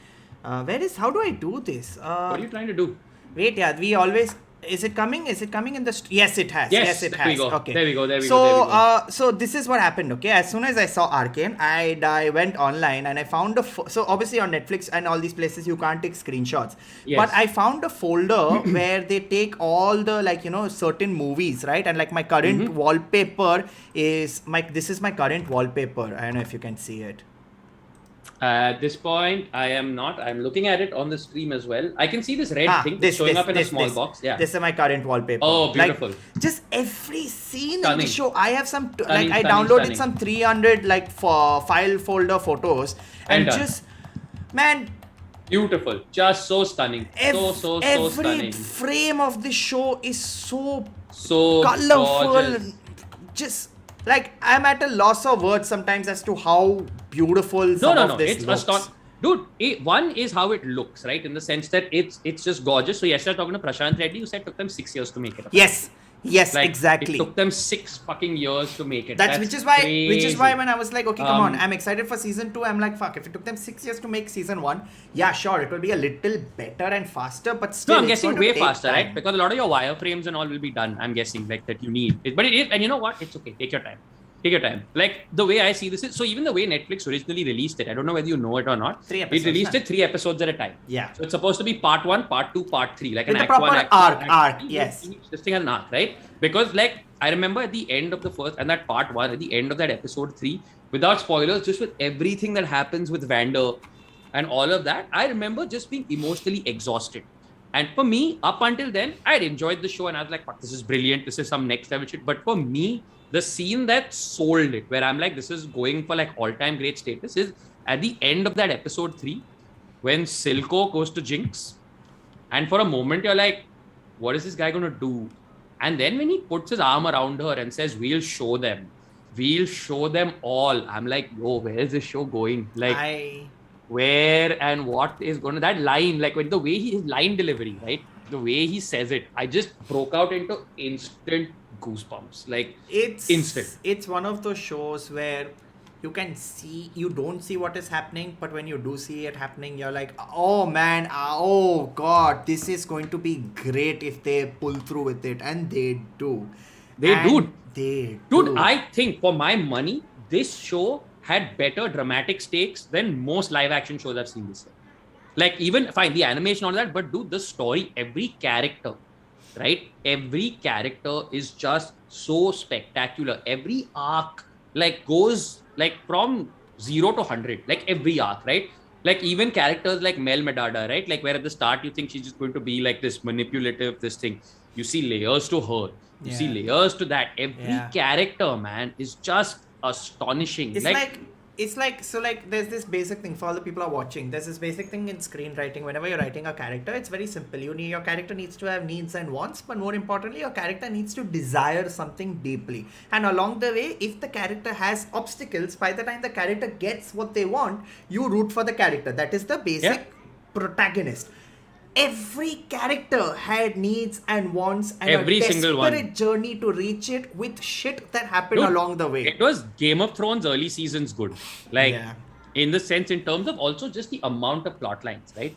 How do I do this? What are you trying to do? Wait, yeah, we always. Is it coming? In the yes, it has. Yes, it has. Okay. There we go. So this is what happened. Okay, as soon as I saw Arcane, I went online and I found so obviously on Netflix and all these places you can't take screenshots. Yes. But I found a folder where they take all the certain movies, right? And like my current wallpaper is this is my current wallpaper. I don't know if you can see it. At this point, I am not. I'm looking at it on the stream as well. I can see this red thing showing up in a small box. Yeah. This is my current wallpaper. Oh, beautiful. Just every scene in the show. I have some, I downloaded some 300 file folder photos. And just, man. Beautiful. Just so stunning. So stunning. Every frame of the show is so colorful. Gorgeous. Just... Like, I'm at a loss of words sometimes as to how beautiful some of this looks. Dude, one is how it looks, right? In the sense that it's just gorgeous. So yesterday talking to Prashant Reddy, you said it took them 6 years to make it. Yes, exactly. It took them 6 fucking years to make it. Which is why when I was like, okay, come on, I'm excited for season 2. I'm like, fuck, if it took them 6 years to make season 1, yeah, sure, it will be a little better and faster, but still. No, I'm guessing way faster, right? Because a lot of your wireframes and all will be done. I'm guessing like that you need it, but it is, and you know what? It's okay. Take your time. Like the way I see this is, so even the way Netflix originally released it, I don't know whether you know it or not. 3 episodes. It released it 3 episodes at a time. Yeah. So it's supposed to be part 1, part 2, part 3, like with an act 1, act 2. Arc. Yes. This thing has an arc, right? Because like I remember at the end of the first and that part 1, at the end of that episode 3, without spoilers, just with everything that happens with Vander and all of that, I remember just being emotionally exhausted. And for me, up until then, I had enjoyed the show and I was like, fuck, this is brilliant. This is some next level shit. But for me, the scene that sold it, where I'm like, this is going for like all-time great status, is at the end of that episode 3, when Silco goes to Jinx. And for a moment, you're like, what is this guy going to do? And then when he puts his arm around her and says, we'll show them all. I'm like, yo, where is this show going? Like, where and what is going to, that line, like when the way his line delivery, right? The way he says it, I just broke out into instant goosebumps. Like, instant. It's one of those shows where you don't see what is happening, but when you do see it happening, you're like, oh man, oh god, this is going to be great if they pull through with it. And they do. Dude, do. I think for my money, this show had better dramatic stakes than most live action shows I've seen this year. Like, even fine, the animation, all that, but dude, the story, every character, right? Every character is just so spectacular. Every arc, like, goes like from 0 to 100, like every arc, right? Like, even characters like Mel Medada, right? Like, where at the start you think she's just going to be like this manipulative, this thing. You see layers to her. You see layers to that. Every character, man, is just astonishing. It's like there's this basic thing for all the people who are watching. There's this basic thing in screenwriting. Whenever you're writing a character, it's very simple. Your character needs to have needs and wants, but more importantly, your character needs to desire something deeply. And along the way, if the character has obstacles, by the time the character gets what they want, you root for the character. That is the basic protagonist. Every character had needs and wants and every a single one. desperate journey to reach it with shit that happened along the way. It was Game of Thrones early seasons good. Like, in the sense, in terms of also just the amount of plot lines, right?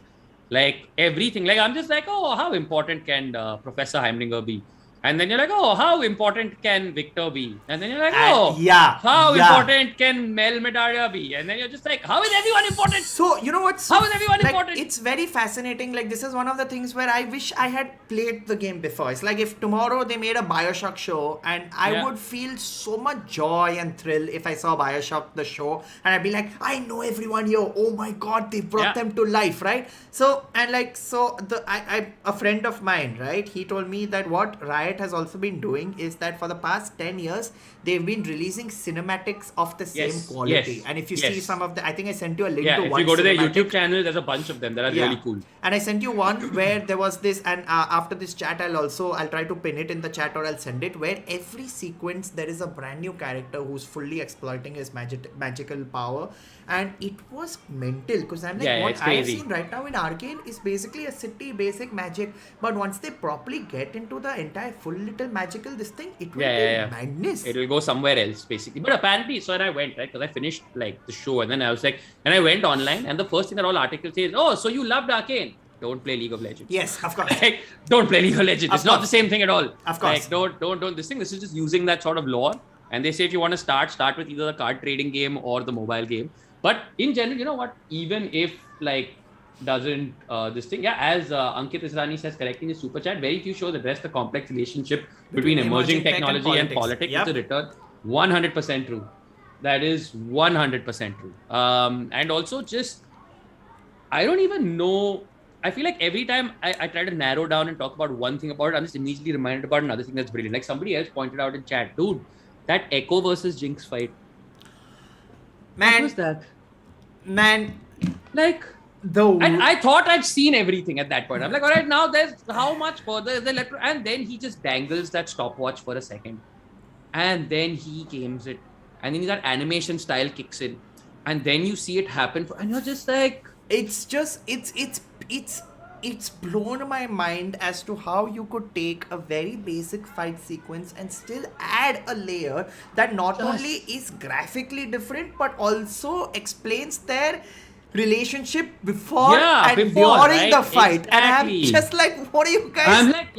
Like, everything. Like, I'm just like, oh, how important can Professor Heimlinger be? And then you're like, oh, how important can Victor be? And then you're like, oh, how important can Mel Medada be? And then you're just like, how is everyone important? So, you know what? How is everyone important? It's very fascinating. Like, this is one of the things where I wish I had played the game before. It's like if tomorrow they made a Bioshock show, and I would feel so much joy and thrill if I saw Bioshock, the show, and I'd be like, I know everyone here. Oh my God, they brought them to life, right? So, and like, a friend of mine, right? He told me that what Riot has also been doing is that for the past 10 years they've been releasing cinematics of the same quality. And if you see some of the, I think I sent you a link to if one. If you go to their cinematic. YouTube channel, there's a bunch of them that are really cool. And I sent you one where there was this, and after this chat I'll try to pin it in the chat or I'll send it, where every sequence there is a brand new character who's fully exploiting his magical power. And it was mental, because I'm like, what I have seen right now in Arcane is basically a city, basic magic, but once they properly get into the entire full little magical this thing, it will be madness. It will go somewhere else, basically. But apparently, so when I went, right, because I finished like the show, and then I was like, and I went online, and the first thing that all articles say is, oh, so you loved Arcane. Don't play League of Legends. Yes, of course. Like, don't play League of Legends. It's not the same thing at all. Of course. Like, don't this thing. This is just using that sort of lore. And they say if you want to start with either the card trading game or the mobile game. But in general, you know what? Even if like doesn't this thing, as Ankit Israni says correctly in his super chat, very few shows address the complex relationship between emerging technology and politics. It's a return. 100% true. That is 100% true. And also just, I don't even know. I feel like every time I try to narrow down and talk about one thing about it, I'm just immediately reminded about another thing that's brilliant. Like somebody else pointed out in chat, dude, that Echo versus Jinx fight. Man, what was that? Man, like, and I thought I'd seen everything at that point. I'm like, all right, now there's how much further is there? And then he just dangles that stopwatch for a second, and then he games it, and then that animation style kicks in, and then you see it happen, and you're just like, it's blown my mind as to how you could take a very basic fight sequence and still add a layer that not only is graphically different but also explains their relationship before and during the fight. Exactly. And I'm just like, what are you guys? I'm like,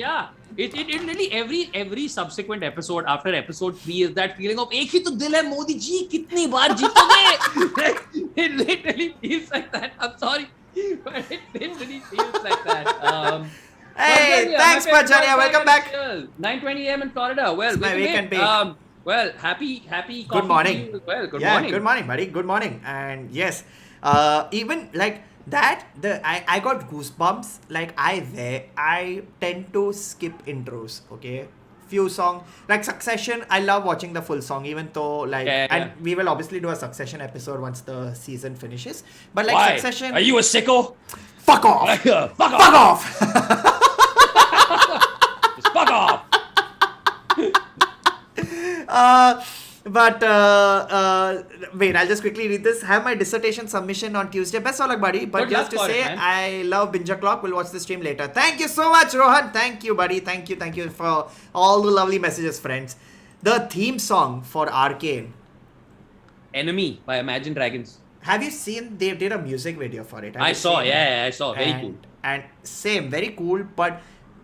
It really every subsequent episode after episode 3 is that feeling of एक ही तो दिल है मोदी जी कितनी बार जीतोगे. It literally feels like that. I'm sorry, but it literally feels like that. Hey, thanks, Pacharia. Welcome back. 9:20 a.m. in Florida. Well, my weekend bake. Well, happy. Good morning. Well, good morning. Good morning, buddy. Good morning. And yes, even like that, I got goosebumps. Like I tend to skip intros. Okay, few songs like Succession. I love watching the full song, even though and we will obviously do a Succession episode once the season finishes. But like Why? Succession, Are you a sicko? Fuck off! Fuck off! Fuck off! Just fuck off! Wait, I'll just quickly read this. Have my dissertation submission on Tuesday. Best of luck, buddy. But Good just to luck for say, it, man. I love Binge-O-Clock. We'll watch the stream later. Thank you so much, Rohan. Thank you, buddy. Thank you for all the lovely messages, friends. The theme song for Arcane. Enemy by Imagine Dragons. Have you seen? They did a music video for it. Have I you saw. seen it? Yeah, I saw. Very and, cool. And same, very cool. But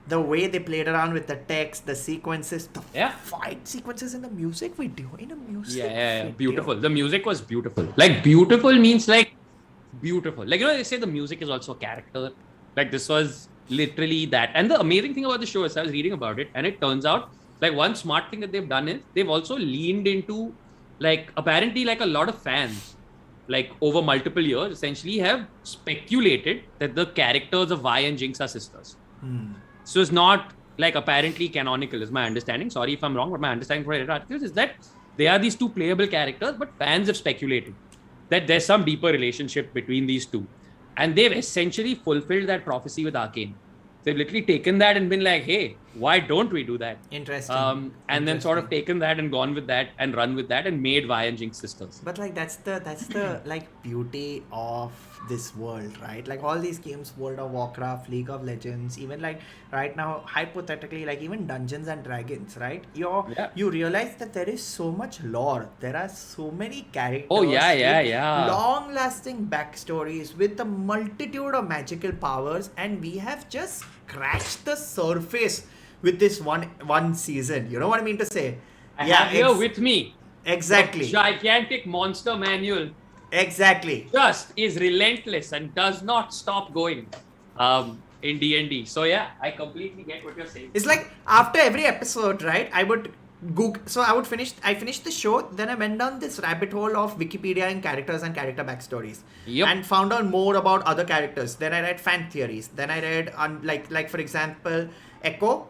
the way they played around with the text, the sequences, the fight sequences in the music video. Yeah. Beautiful. The music was beautiful. Like, beautiful means like beautiful. Like, they say the music is also a character. Like, this was literally that. And the amazing thing about the show is I was reading about it, and it turns out, like, one smart thing that they've done is they've also leaned into, like, apparently, like, a lot of fans, like, over multiple years, essentially have speculated that the characters of Vi and Jinx are sisters. So it's not, like, apparently canonical, is my understanding. Sorry if I'm wrong, but my understanding from articles is that they are these two playable characters, but fans have speculated that there's some deeper relationship between these two. And they've essentially fulfilled that prophecy with Arcane. They've literally taken that and been like, hey, why don't we do that? Interesting. And then sort of taken that and gone with that and run with that and made Vi and Jinx sisters. But like that's the like beauty of this world, right? Like all these games, World of Warcraft, League of Legends, even like right now, hypothetically, like even Dungeons and Dragons, right? You realize that there is so much lore. There are so many characters. Oh yeah. Long-lasting backstories with a multitude of magical powers, and we have just scratched the surface with this one season. You know what I mean to say? I have here with me. Exactly. The gigantic monster manual. Exactly. Just is relentless and does not stop going in D&D. So yeah, I completely get what you're saying. It's like after every episode, right? I would Google. So I finished the show, then I went down this rabbit hole of Wikipedia and characters and character backstories. Yep. And found out more about other characters. Then I read fan theories. Then I read like for example, Echo.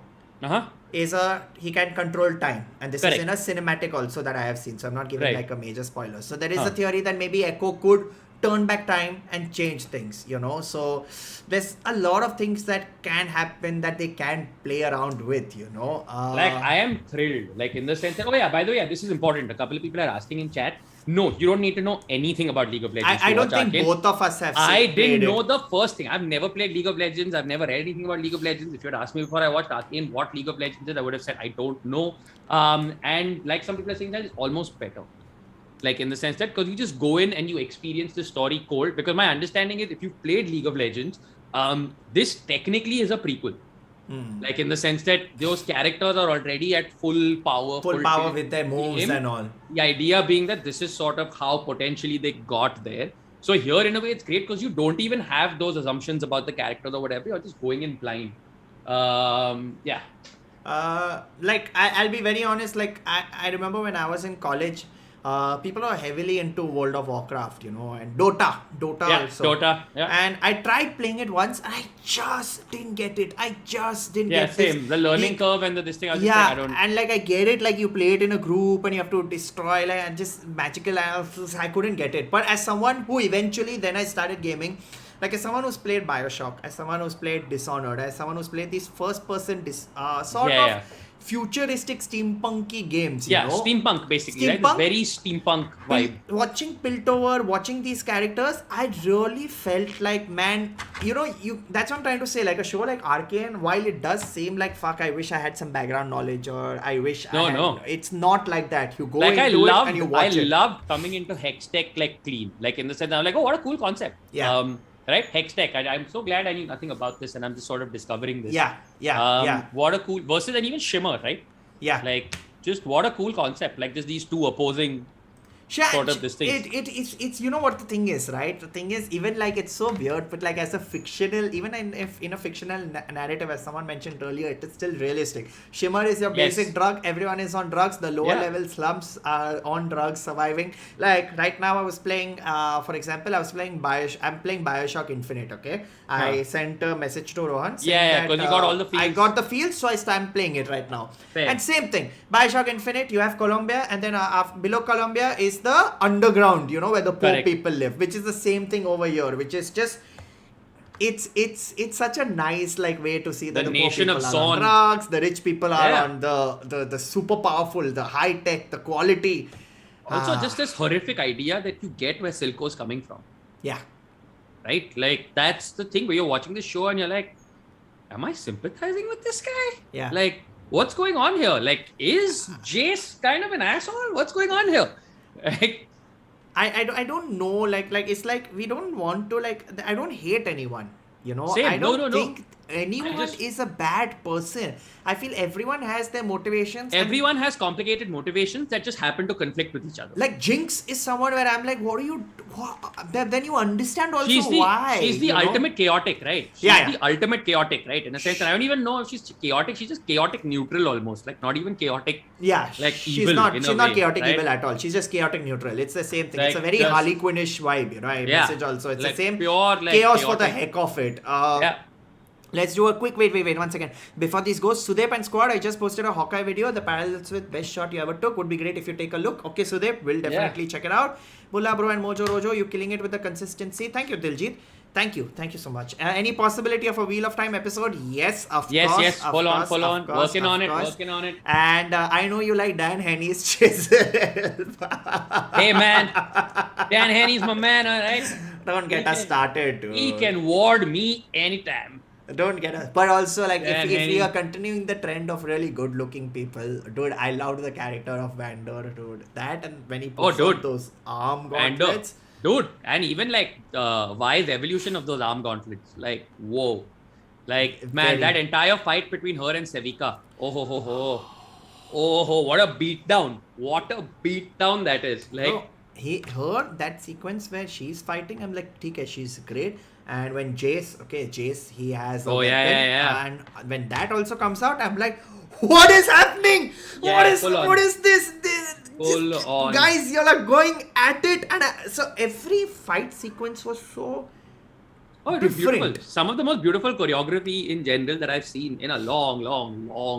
He can control time, and this is in a cinematic also that I have seen, so I'm not giving like a major spoiler. So there is a theory that maybe Echo could turn back time and change things, so there's a lot of things that can happen that they can play around with, like I am thrilled, like in the sense that, by the way, this is important, a couple of people are asking in chat. No, you don't need to know anything about League of Legends. I don't think both of us have I didn't know the first thing. I've never played League of Legends. I've never read anything about League of Legends. If you had asked me before I watched Arcane what League of Legends is, I would have said I don't know. And like some people are saying, that it's almost better. Like in the sense that because you just go in and you experience the story cold. Because my understanding is if you've played League of Legends, this technically is a prequel. Like in the sense that those characters are already at full power with their moves and all. The idea being that this is sort of how potentially they got there. So here in a way it's great because you don't even have those assumptions about the characters or whatever. You're just going in blind. Like I'll be very honest, like I remember when I was in college, people are heavily into World of Warcraft, and Dota also. And I tried playing it once, and I just didn't get it. I just didn't get it. Yeah, same. The learning curve and this thing. And like I get it, like you play it in a group and you have to destroy, like and just magical. I couldn't get it. But as someone who eventually then I started gaming, like as someone who's played Bioshock, as someone who's played Dishonored, as someone who's played these first-person futuristic steampunky games, steampunk basically, right? This very steampunk vibe. Watching Piltover, watching these characters, I really felt like, man, that's what I'm trying to say. Like a show like Arcane, while it does seem like fuck, I wish I had some background knowledge, or I wish it's not like that. You go into it and you watch it. I loved coming into Hextech like clean, like in the sense I'm like, oh, what a cool concept. Right? Hextech. I'm so glad I knew nothing about this and I'm just sort of discovering this. What a cool versus, and even Shimmer, right? Yeah. Like just what a cool concept. Like just these two opposing sort of this thing. It's what the thing is, right? The thing is, even like it's so weird, but like as a fictional, even in a fictional narrative, as someone mentioned earlier, it is still realistic. Shimmer is your basic drug. Everyone is on drugs. The lower level slums are on drugs, surviving. Like right now, I was playing. For example, I'm playing Bioshock Infinite. Okay, I sent a message to Rohan. Because you got all the fields. I got the fields, so I started playing it right now. Fair. And same thing, Bioshock Infinite. You have Colombia, and then below Colombia is the underground, where the poor people live, which is the same thing over here, which is just it's such a nice like way to see that The the poor nation of people are on Zaun. drugs, the rich people are Yeah. on the super powerful, the high tech, the quality. Also, just this horrific idea that you get where Silco's coming from, Yeah. right? Like, that's the thing where you're watching the show and you're like, am I sympathizing with this guy? Yeah. Like, what's going on here? Like, is Jace kind of an asshole? What's going on here? Like, I don't know, like it's like we don't want to, like, I don't hate anyone, you know. Same. I don't No. think anyone just- is a bad person. I feel everyone has their motivations. and, everyone has complicated motivations that just happen to conflict with each other. like, Jinx is someone where I'm like, what are you? Then you understand also She's why. the you know? ultimate chaotic, right? She's Yeah. the ultimate chaotic, right? In a sense, and I don't even know if she's chaotic. She's just chaotic neutral almost, like not even chaotic. Yeah, like she's evil not. in a She's not way, chaotic right? evil at all. She's just chaotic neutral. It's the same thing. It's a Like, very just- Harley Quinnish vibe, you know. I Yeah. message also. It's Like the same pure, like, chaos for the chaotic. heck of it. Yeah. Let's do a quick wait 1 second. Before this goes, Sudep and Squad, I just posted a Hawkeye video. The parallels with best shot you ever took. Would be great if you take a look. Okay, Sudep, we'll definitely check it out. Bulla Bro and Mojo Rojo, you killing it with the consistency. Thank you, Diljit. Thank you so much. Any possibility of a Wheel of Time episode? Yes, of course. Yes. of Full on. course, of course, Working of on course. it. And I know you like Dan Henny's chisel. Hey man, Dan Henny's my man, alright? Don't get us started, dude. He can ward me anytime. Don't get us. But also, like, Dan if we Henny. are continuing the trend of really good-looking people, dude, I loved the character of Vander, dude. That, and when he puts on dude. those arm And gauntlets. dude, and even like Vi's evolution of those arm gauntlets, like whoa, like man, Very. that entire fight between her and Sevika, oh ho, what a beatdown that is. Like, No, that sequence where she's fighting, I'm like, okay, she's great. And when Jace, he has a Oh, weapon. yeah. And when that also comes out, I'm like, what is happening? Yeah, full on. What is this? Full on. Guys, you're like going at it. And so every fight sequence was so oh, it was different. beautiful. Some of the most beautiful choreography in general that I've seen in a long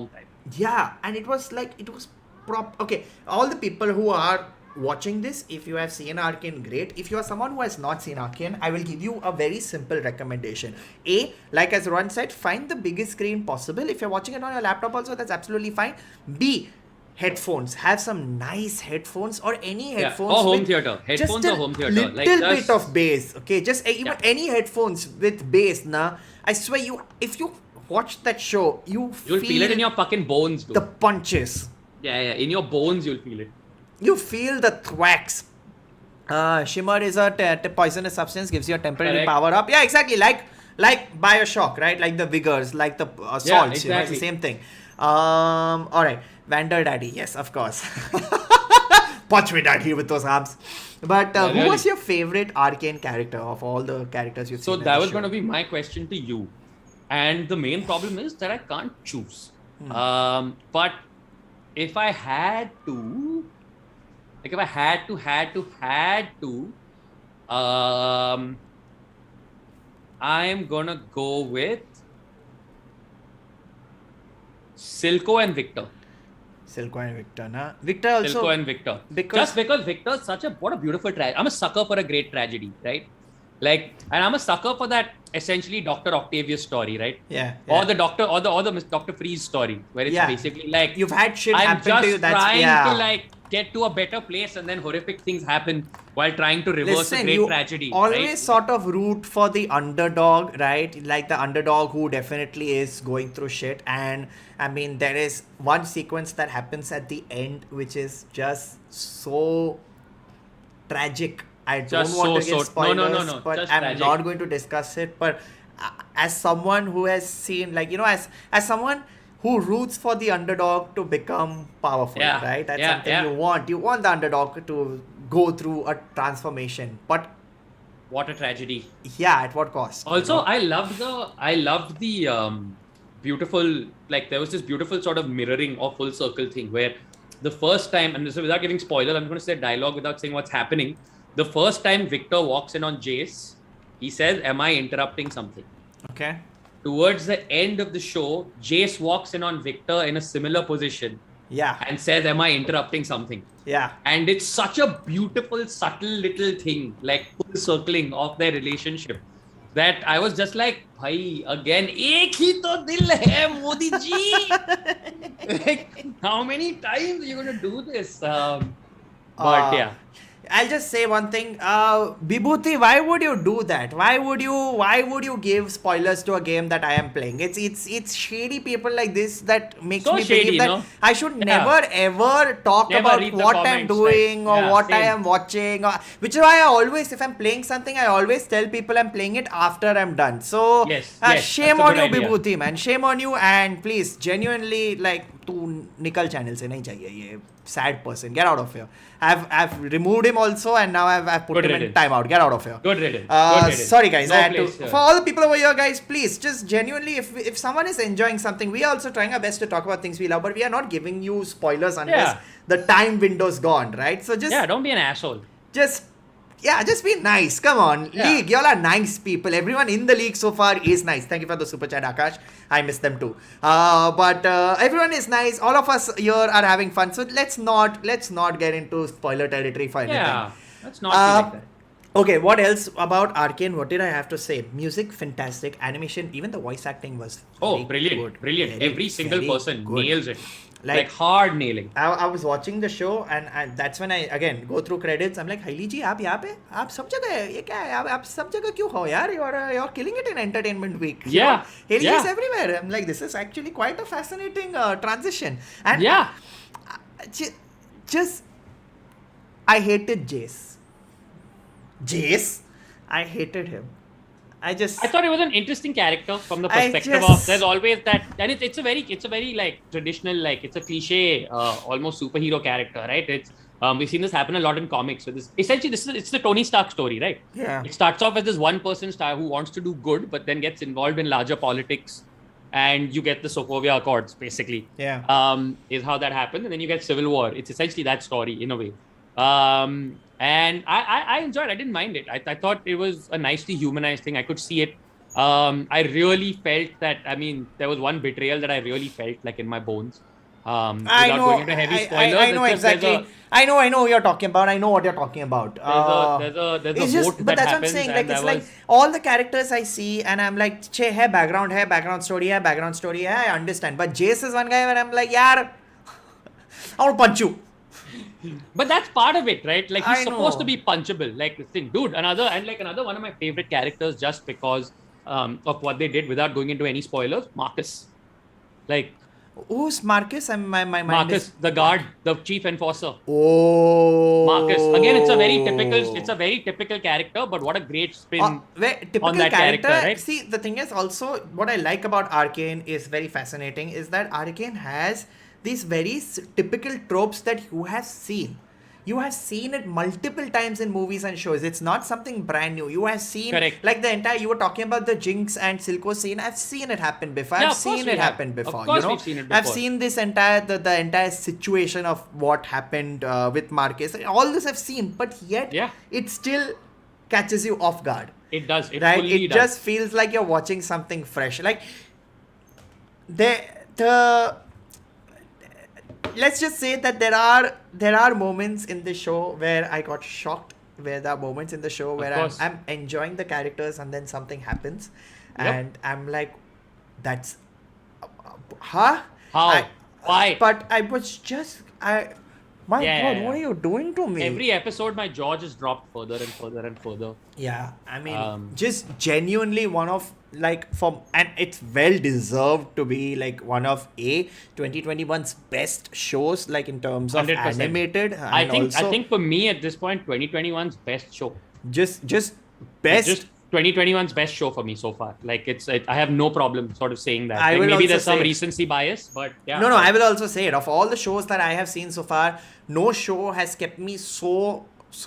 time. Yeah, and it was okay. All the people who are watching this, if you have seen Arcane, great. If you are someone who has not seen Arcane, I will give you a very simple recommendation. A, like as Ron said, find the biggest screen possible. If you're watching it on your laptop also, that's absolutely fine. B, headphones. Have some nice headphones or any headphones. Or home with theater. Headphones just or home theater. Little Like, bit just- of bass. Okay, just even Yeah. any headphones with bass. I swear if you watch that show, You'll feel it in your fucking bones, dude. the punches. Yeah, in your bones you'll feel it. You feel the thwacks. Shimmer is a poisonous substance, gives you a temporary Correct. power up. Yeah, exactly. Like Bioshock, right? Like the vigors, like the salts. Yeah, You know, it's the exactly. same thing. All right, Vander Daddy. Yes, of course. Punch me, Daddy, with those arms. But Yeah, who really. was your favorite Arcane character of all the characters you've So seen? that was going to be my question to you. And the main problem is that I can't choose. But if I had to, like if I had to, I'm gonna go with Silco and Victor. Silco and Victor, na? Victor also. Silco and Victor. Just because Victor's what a beautiful tragedy. I'm a sucker for a great tragedy, right? Like, and I'm a sucker for that essentially Dr. Octavius story, right? Yeah. Or the Doctor, or the Dr. Freeze story, where it's Yeah. basically like You've had shit I'm happen just to you. That's trying yeah. to like get to a better place, and then horrific things happen while trying to reverse a great you tragedy. always right? sort of root for the underdog, right? Like the underdog who definitely is going through shit. And I mean, there is one sequence that happens at the end which is just so tragic. I don't Just want to so- give spoilers, no, but just I'm tragic. not going to discuss it. But as someone who has seen, like, you know, as someone who roots for the underdog to become powerful, Yeah, right? That's yeah, something yeah. you want. You want the underdog to go through a transformation, but What a tragedy. yeah, at what cost? Also, you know? I loved the beautiful, like there was this beautiful sort of mirroring or full circle thing where the first time, and this is without giving spoiler, I'm going to say dialogue without saying what's happening. The first time Victor walks in on Jace, he says, "Am I interrupting something?" Okay. Towards the end of the show, Jace walks in on Victor in a similar position Yeah. and says, "Am I interrupting something?" Yeah. And it's such a beautiful, subtle little thing, like full circling of their relationship. that I was just like, bhai, again, ek hi to dil hai, Modi ji. Like, how many times are you going to do this? But yeah. I'll just say one thing. Vibhuti, why would you do that? Why would you give spoilers to a game that I am playing? It's shady people like this that makes So me shady, believe that no? I should Yeah. never ever talk Never about read the what I'm comments, doing right? or Yeah, what I same. am watching, which is why I always, if I'm playing something, I always tell people I'm playing it after I'm done. So Yes, shame that's a on you, good idea. Vibhuti, man. Shame on you, and please, genuinely, like, तू निकल channel से नहीं चाहिए ये sad person. Get out of here. I've removed him also, and now I've put Good him in riddance. timeout. Get out of here. Good riddance. Good riddance. Sorry guys, No I had to, place here. for all the people over here, guys, please just genuinely, if someone is enjoying something, we are also trying our best to talk about things we love, but we are not giving you spoilers unless Yeah. the time window's gone, right? So just Yeah, don't be an asshole. just be nice. Come on. Yeah. League, y'all are nice people. Everyone in the league so far is nice. Thank you for the super chat, Akash. I miss them too. But everyone is nice. All of us here are having fun. So let's not get into spoiler territory for anything. Yeah, let's not be like that. Okay, what else about Arcane? What did I have to say? Music, fantastic. Animation, even the voice acting was Oh, very brilliant, good. brilliant. Very, Every single very person good. nails it. Like- Like hard nailing. I was watching the show and that's when I again go through credits. I'm like, Haili ji, आप यहाँ पे आप सब जगह है ये क्या है आप सब जगह क्यों हो यार? You're killing it in Entertainment Week. You Yeah, know? Haili yeah. is everywhere. I'm like, this is actually quite a fascinating transition. And Yeah. just I hated Jace. I hated him. I thought it was an interesting character from the I perspective just- of there's always that, and it's a very like traditional, like it's a cliche, almost superhero character, right? It's we've seen this happen a lot in comics. So essentially it's the Tony Stark story, right? Yeah. It starts off as this one person star who wants to do good, but then gets involved in larger politics, and you get the Sokovia Accords, basically. Yeah. Is how that happened, and then you get Civil War. It's essentially that story in a way. And I enjoyed it. I didn't mind it. I thought it was a nicely humanized thing. I could see it. I really felt that, I mean, there was one betrayal that I really felt like in my bones. I Without know. going into heavy spoilers. I know it's just- exactly. I know what you're talking about. I know what you're talking about. There's It's a just, vote but that that's happens. what I'm saying. and Like, that it's like was- all the characters I see, and I'm like, che, hai background story, I understand. But Jace is one guy where I'm like, yaar, I want to punch you. But that's part of it, right? Like he's I supposed know. to be punchable. Like this thing, dude. Another one of my favorite characters, just because of what they did without going into any spoilers. Marcus, like Who's Marcus? My mind Marcus, is... the guard, the chief enforcer. Oh. Marcus. Again, it's a very typical character, but what a great spin Typical on that character, right? See, the thing is also what I like about Arcane is very fascinating is that Arcane has these very typical tropes that you have seen. You have seen it multiple times in movies and shows. It's not something brand new. You have seen, Correct. like the entire, you were talking about the Jinx and Silco scene. I've seen it happen before. Yeah, I've of course seen we it have. happen before. Of course you know? we've seen it I've before. seen this entire, the entire situation of what happened with Marcus. All this I've seen, but yet Yeah. it still catches you off guard. It does. It Right? fully It does. just feels like you're watching something fresh. Like the let's just say that there are moments in the show where I got shocked. Where there are moments in the show where course. I'm enjoying the characters and then something happens, Yep. and I'm like, that's huh? How? Why? But I was just my Yeah, God, yeah, what are yeah. you doing to me? Every episode, my jaw just dropped further and further and further. Yeah, I mean, Just genuinely one of and it's well deserved to be like one of 2021's best shows, like in terms of 100%. animated. I And think also for me at this point, 2021's best show. just best. Just 2021's best show for me so far. Like I have no problem sort of saying that. I Like will maybe also there's some say- recency bias, but yeah. No, I will also say it. Of all the shows that I have seen so far, no show has kept me so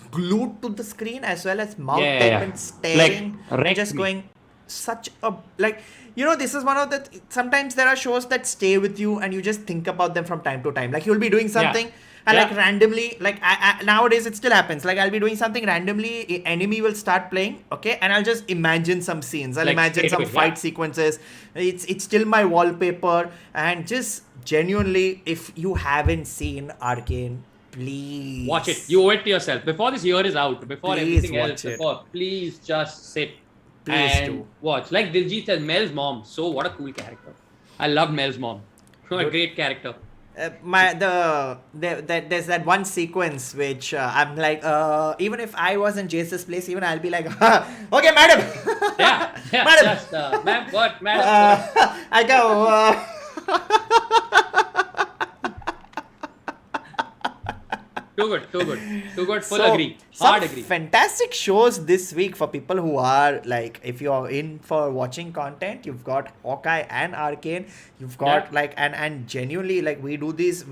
glued to the screen as well as mouth Yeah, tape yeah. and staring, Like, and wrecked just me. going such a like. You know, this is one of the sometimes there are shows that stay with you and you just think about them from time to time. Like you'll be doing something and Yeah. like randomly, like I nowadays it still happens. Like I'll be doing something randomly, enemy will start playing, okay, and I'll just imagine some scenes. I'll Like, imagine straight some away, fight yeah. sequences. It's still my wallpaper, and just genuinely, if you haven't seen Arcane, please Watch it. You owe it to yourself. Before this year is out, before Please everything watch else, it. please just sit Please and do. watch. Like Diljit said, Mel's mom. So what a cool character. I love Mel's mom. A great character. There's that one sequence which I'm like, even if I was in Jace's place, even I'll be like, okay, madam. Yeah, Madam. just ma'am, what, madam? What? I go. Too good. Full So, agree. some Hard agree. fantastic shows this week for people who are like, if you're in for watching content, you've got Hawkeye and Arcane. You've got like, and genuinely, like, we do these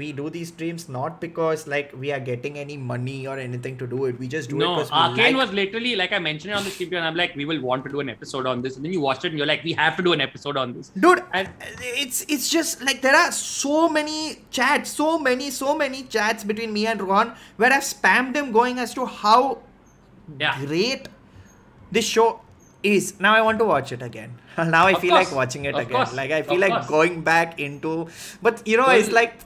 streams not because like we are getting any money or anything to do it. We just do it No, because Arcane was literally like I mentioned it on the stream, and I'm like, we will want to do an episode on this, and then you watched it and you're like, we have to do an episode on this. Dude, And it's just like there are so many chats, so many chats between me and Rohan where I've spammed him going as to how great this show is. Now I want to watch it again. Now I feel like watching it again. Like I feel like going back into, but you know, it's like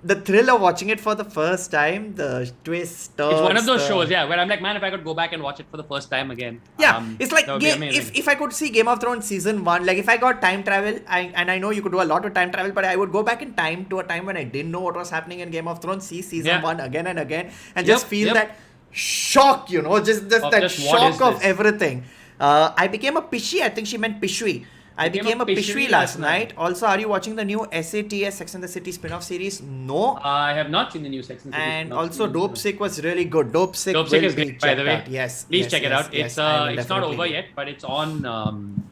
the thrill of watching it for the first time, the twist. It's one of those shows, where I'm like, man, if I could go back and watch it for the first time again. Yeah, it's like if I could see Game of Thrones season 1, like if I got time travel, and I know you could do a lot of time travel, but I would go back in time to a time when I didn't know what was happening in Game of Thrones, see season 1 again and again, and just feel that shock, you know, just that shock of everything. I became a pishy. I think she meant pishui. I became a pishui last night. Also, are you watching the new SATS Sex and the City spin-off series? No. I have not seen the new Sex and the City. And also, Dope Sick was really good. Dope Sick is great, by the way. Yes. Please check it out. It's not over yet, but it's on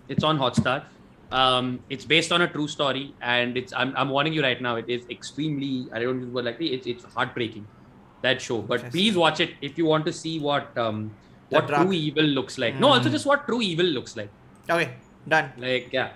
Hotstar. It's based on a true story, and I'm warning you right now. It is extremely, I don't use the word like it's heartbreaking, that show. But please watch it if you want to see what true evil looks like. No, also just what true evil looks like. Okay. Done. Like, yeah.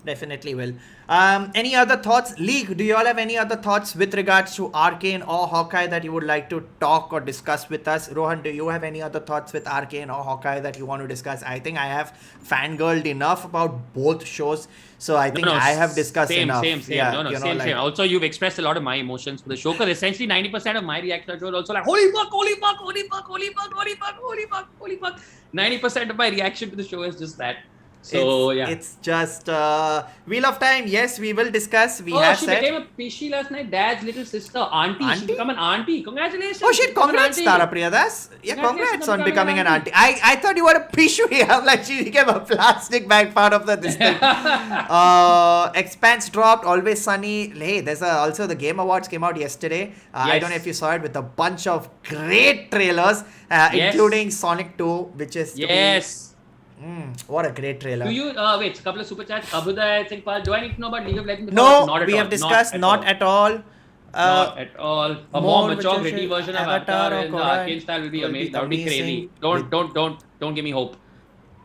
Definitely will. Any other thoughts? League, do you all have any other thoughts with regards to Arcane or Hawkeye that you would like to talk or discuss with us? Rohan, do you have any other thoughts with Arcane or Hawkeye that you want to discuss? I think I have fangirled enough about both shows. So I think I have discussed enough. Same. Yeah, same. Also, you've expressed a lot of my emotions for the show, because essentially 90% of my reaction to the show is also like, holy fuck. 90% of my reaction to the show is just that. So it's just Wheel of Time. Yes, we will discuss. She became a pishy last night. Dad's little sister, auntie. She became an auntie. Congratulations. Oh shit! Congrats, Tara Priyadas. Yeah, congrats on becoming an auntie. I thought you were a pishui. I'm like, she became a plastic bag part of this thing. Expanse dropped. Always Sunny. Hey, there's also the Game Awards came out yesterday. I don't know if you saw it, with a bunch of great trailers, including Sonic 2, which is what a great trailer. Do you wait, a couple of super chats. Abhuday Singh Pal, do I need to know about League of Legends? No, we have discussed not at all. Not at all. A more mature, gritty version of Avatar in the Arcane style will be amazing. That would be crazy. Don't give me hope.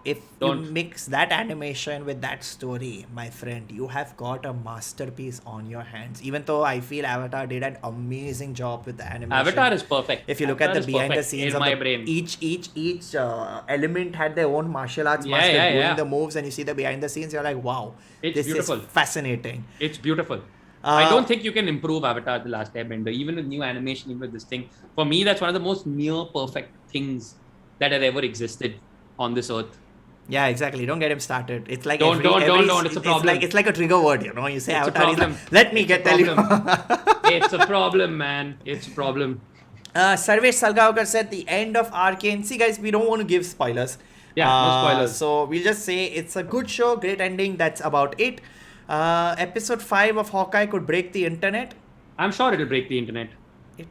If you mix that animation with that story, my friend, you have got a masterpiece on your hands. Even though I feel Avatar did an amazing job with the animation. Avatar is perfect. If you look at the behind the scenes of each element had their own martial arts master doing the moves, and you see the behind the scenes, you're like, wow, this is fascinating. It's beautiful. I don't think you can improve Avatar The Last Airbender, even with new animation, even with this thing. For me, that's one of the most near perfect things that have ever existed on this earth. Yeah, exactly. Don't get him started. It's like don't. It's a problem. It's like a trigger word, you know. You say Avatar, he's like, let me tell you. It's a problem, man. It's a problem. Sarvesh Salgaonkar said the end of Arcane. See, guys, we don't want to give spoilers. Yeah, no spoilers. So we'll just say it's a good show, great ending. That's about it. Episode 5 of Hawkeye could break the internet. I'm sure it'll break the internet.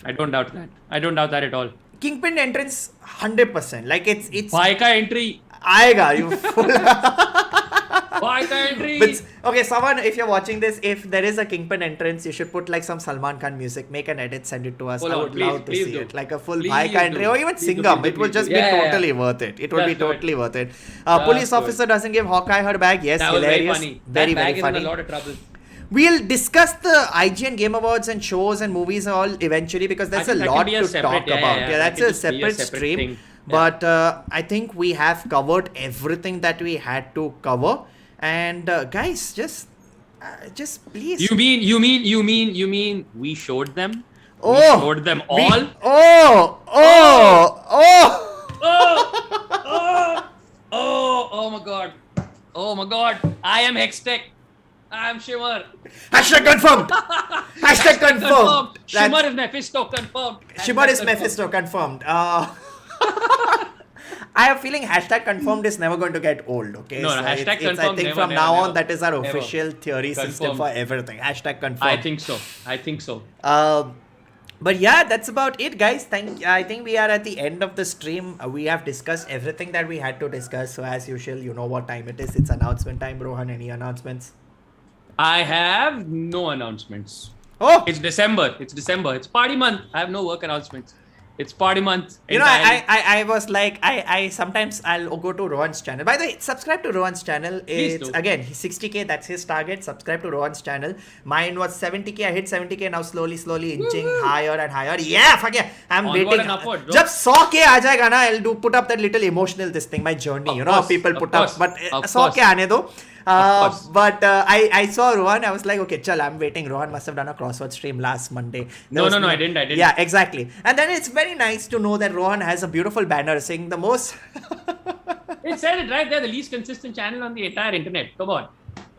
I don't doubt that. I don't doubt that at all. Kingpin entrance, 100%. Like it's. Baika entry. Aega, you fool. Baika entry. But, okay, someone, if you're watching this, if there is a Kingpin entrance, you should put like some Salman Khan music, make an edit, send it to us. I would love to see it. Like a full Baika entry, or even Singham. It will just be totally worth it. It will be totally worth it. Police officer doesn't give Hawkeye her bag. Yes, that was hilarious. Very funny. Very funny. Is in a lot of trouble. We'll discuss the IGN Game Awards and shows and movies all eventually, because there's a lot to talk about. Yeah, that's a separate stream. Thing. But I think we have covered everything that we had to cover. And guys, just please. You mean we showed them? We showed them all? Oh my god. God, I am Hextech. I am Shimmer. Hashtag confirmed. Hashtag confirmed. Shimmer is Mephisto, confirmed. Shimmer is Mephisto, confirmed. I have a feeling hashtag confirmed is never going to get old, okay? No, hashtag I confirmed, think never, from never, now never. on, that is our Never. official theory system Confirmed. for everything. Hashtag confirmed. I think so. But yeah, that's about it, guys. I think we are at the end of the stream. We have discussed everything that we had to discuss. So as usual, you know what time it is. It's announcement time. Rohan, any announcements? I have no announcements. Oh! It's December. It's party month. I have no work announcements. It's party month. You know, entirely. I was like, I sometimes I'll go to Rohan's channel. By the way, subscribe to Rohan's channel. Please It's do. again 60k. That's his target. Subscribe to Rohan's channel. Mine was 70k. I hit 70k. Now slowly inching higher and higher. Yeah, fuck yeah. I'm Onward waiting. and upward, bro. Jab 100k aa jayega na, I'll put up that little emotional this thing, my journey. Of You know, how course, people of put course, up. But of 100k course. aane do. course. But I saw Rohan. I was like, okay, chal, I'm waiting. Rohan must have done a crossword stream last Monday. No, I didn't. Yeah, exactly. And then it's very nice to know that Rohan has a beautiful banner saying the most. It said it right there, the least consistent channel on the entire internet. Come on.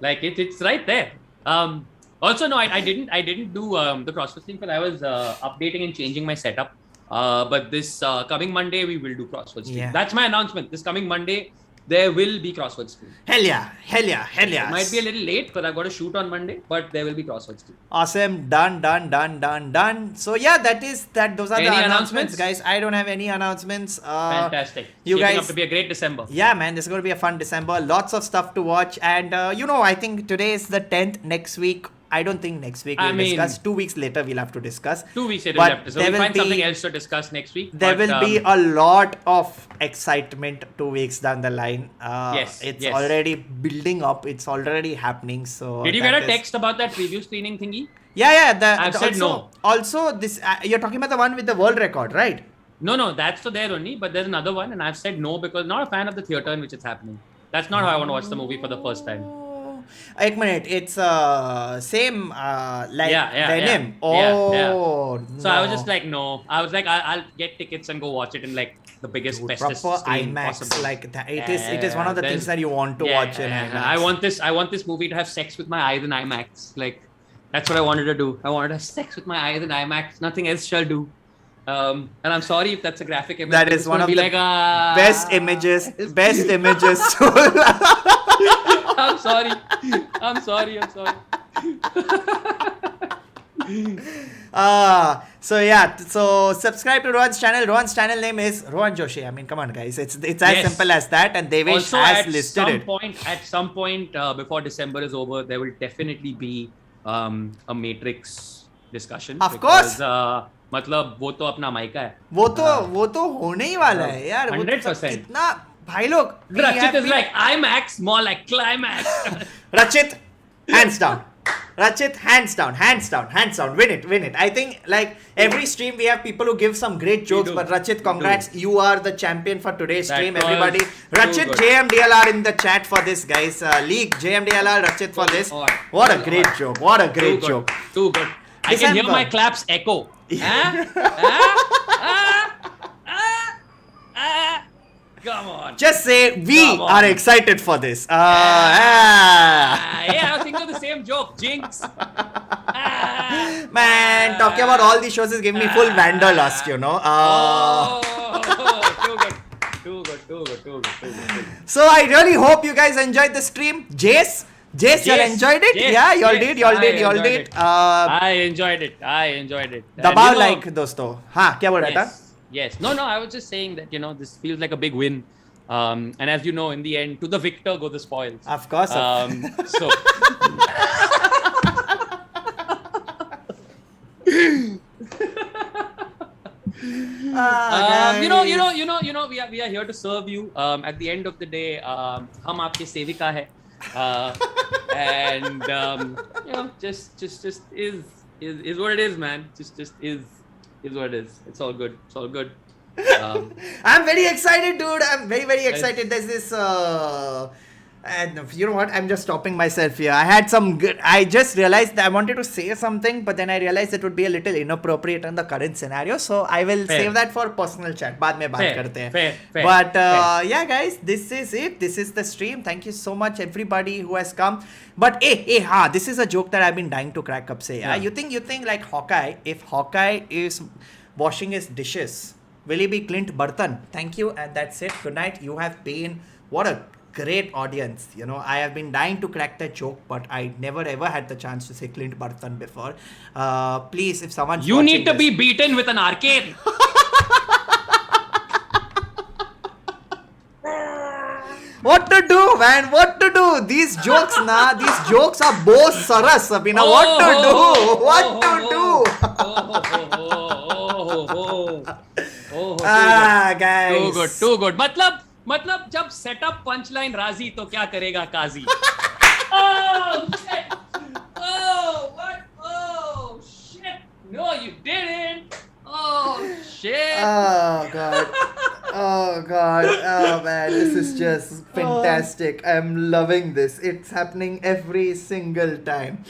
Like it's right there. Also, no, I didn't do the CrossFit thing because I was updating and changing my setup. But this coming Monday, we will do CrossFit stream. Yeah. That's my announcement. This coming Monday, there will be CrossFit stream. Hell yeah. It might be a little late because I've got to shoot on Monday, but there will be CrossFit stream. Awesome. Done. So yeah, those are Any the announcements, announcements? guys. I don't have any announcements. Fantastic. You Shaping guys up to be a great December. Yeah, man, this is going to be a fun December. Lots of stuff to watch. And, I think today is the 10th. Next week, I don't think next week we'll discuss. 2 weeks later, we'll have to discuss. 2 weeks later, But we'll have to. So there we'll will find be- something else to discuss next week. There but, will be a lot of excitement 2 weeks down the line. Yes, It's yes. already building up. It's already happening. So Did you get that a is- text about that preview screening thingy? Yeah. I've said no. Also, this you're talking about the one with the world record, right? No, that's for there only. But there's another one, and I've said no because I'm not a fan of the theater in which it's happening. That's not how I want to watch the movie for the first time. Ek minute, it's same like Venom. Yeah. Oh, So I was just like, no. I was like, I'll get tickets and go watch it in like the biggest, Dude, bestest proper screen IMAX possible. like that. It is one of the things that you want to watch in IMAX. I want this movie to have sex with my eyes in IMAX. Like that's what I wanted to do. I wanted to have sex with my eyes in IMAX. Nothing else shall do. And I'm sorry if that's a graphic image. That but is it's one gonna of be the like, best images. I'm sorry. So subscribe to Rohan's channel. Rohan's channel name is Rohan Joshi. I mean, come on, guys. It's as simple as that, and Devesh Also, has listed it. at some point before December is over, there will definitely be a Matrix discussion. Of course. मतलब वो तो अपना mica है. वो तो होने ही वाला है यार. 100%. कितना भाई लोग. Rachit is like IMAX, more like climax. Rachit, hands down. Rachit, hands down. Win it. I think like every stream we have people who give some great jokes, do. but Rachit, congrats. You are the champion for today's That stream, was everybody. too Rachit, good. JMDLR in the chat for this, guys. League, JMDLR, Rachit for this. Oh, What a oh, great oh. joke. What a great Too joke. good. Too good. I can hear December. my claps echo. Come on. Just say we Come on. are excited for this. Yeah, I was thinking of the same joke. Jinx. Man, talking about all these shows is giving me full wanderlust, you know. Too good. So I really hope you guys enjoyed the stream. Jace, y'all enjoyed it? Yes, Yeah, y'all yes, did. I enjoyed it. दबाव And, like दोस्तों. हाँ, क्या बोल रहा था? Yes. No, I was just saying that, this feels like a big win. And as you know, in the end, to the victor go the spoils. Of course. So we are here to serve you. At the end of the day, हम आपके सेविका है. And just is what it is, man. Just is what it is. It's all good. I'm very excited, dude. I'm very excited. There's this And you know what? I'm just stopping myself here. I had some good. I just realized that I wanted to say something, but then I realized it would be a little inappropriate in the current scenario. So I will Fair. save that for personal chat. बाद में बात Fair, करते हैं. fair, But fair. yeah, guys, this is it. This is the stream. Thank you so much, everybody who has come. But this is a joke that I've been dying to crack up. Say, Yeah. you think like Hawkeye? If Hawkeye is washing his dishes, will he be Clint Barton? Thank you, and that's it. Good night. You have been what a great audience. You know, I have been dying to crack that joke, but I never ever had the chance to say Clint Barton before. Please, if someone You need to be beaten with an arcane. What to do, man? What to do? These jokes, these jokes are both saras, Abhina. What to do? What to do? Guys. Too good. मतलब जब setup punchline राजी तो क्या करेगा काजी? Oh shit! Oh what? Oh shit! No, you didn't. Oh shit! Oh god. Oh god. Oh man, this is just fantastic. I'm loving this. It's happening every single time.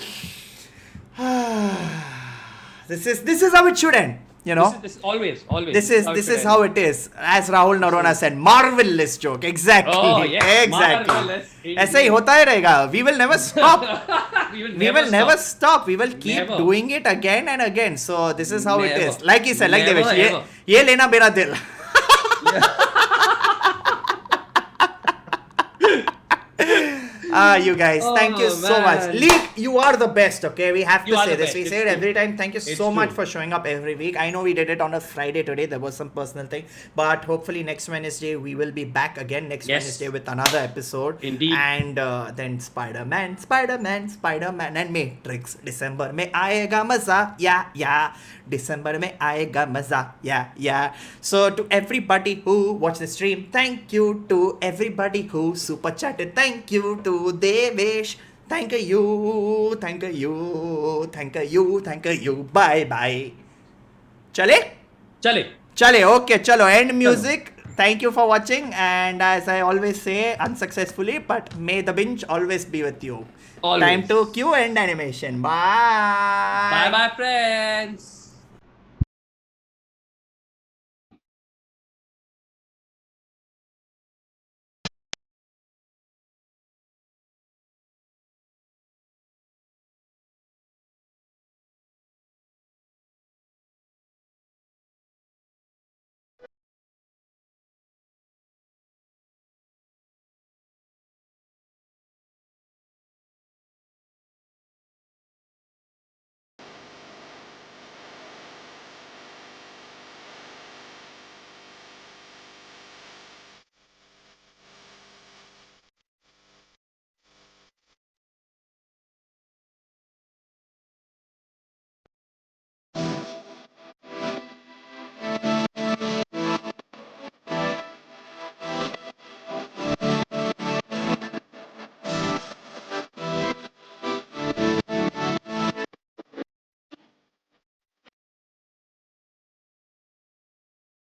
This is how it should end. You know, this is always. This is how it is. As Rahul Narona said, marvelous joke. Exactly. Oh, yes, exactly. marvelous indeed. ऐसे ही होता ही रहेगा. We will never stop. We will never stop. We will keep Never. doing it again and again. So this is how it Never. is. Like he said, like Never, Devesh, ever. ये लेना मेरा दिल. You guys, thank you so much. man. Leak, you are the best, okay? We have to You are say the this. best. We It's say it true. every time. Thank you It's so much true. for showing up every week. I know we did it on a Friday today. There was some personal thing. But hopefully next Wednesday, we will be back again next Yes. Wednesday with another episode. Indeed. And then Spider-Man, and Matrix. December में आएगा मजा. Yeah. December में आएगा मजा. Yeah. So to everybody who watched the stream, thank you. To everybody who super chatted, thank you. To Devesh, thank you. Bye. Chale, okay, chalo, end music. Thank you for watching, and as I always say, unsuccessfully, but may the binge always be with you. Always. Time to cue end animation. Bye. Bye, friends.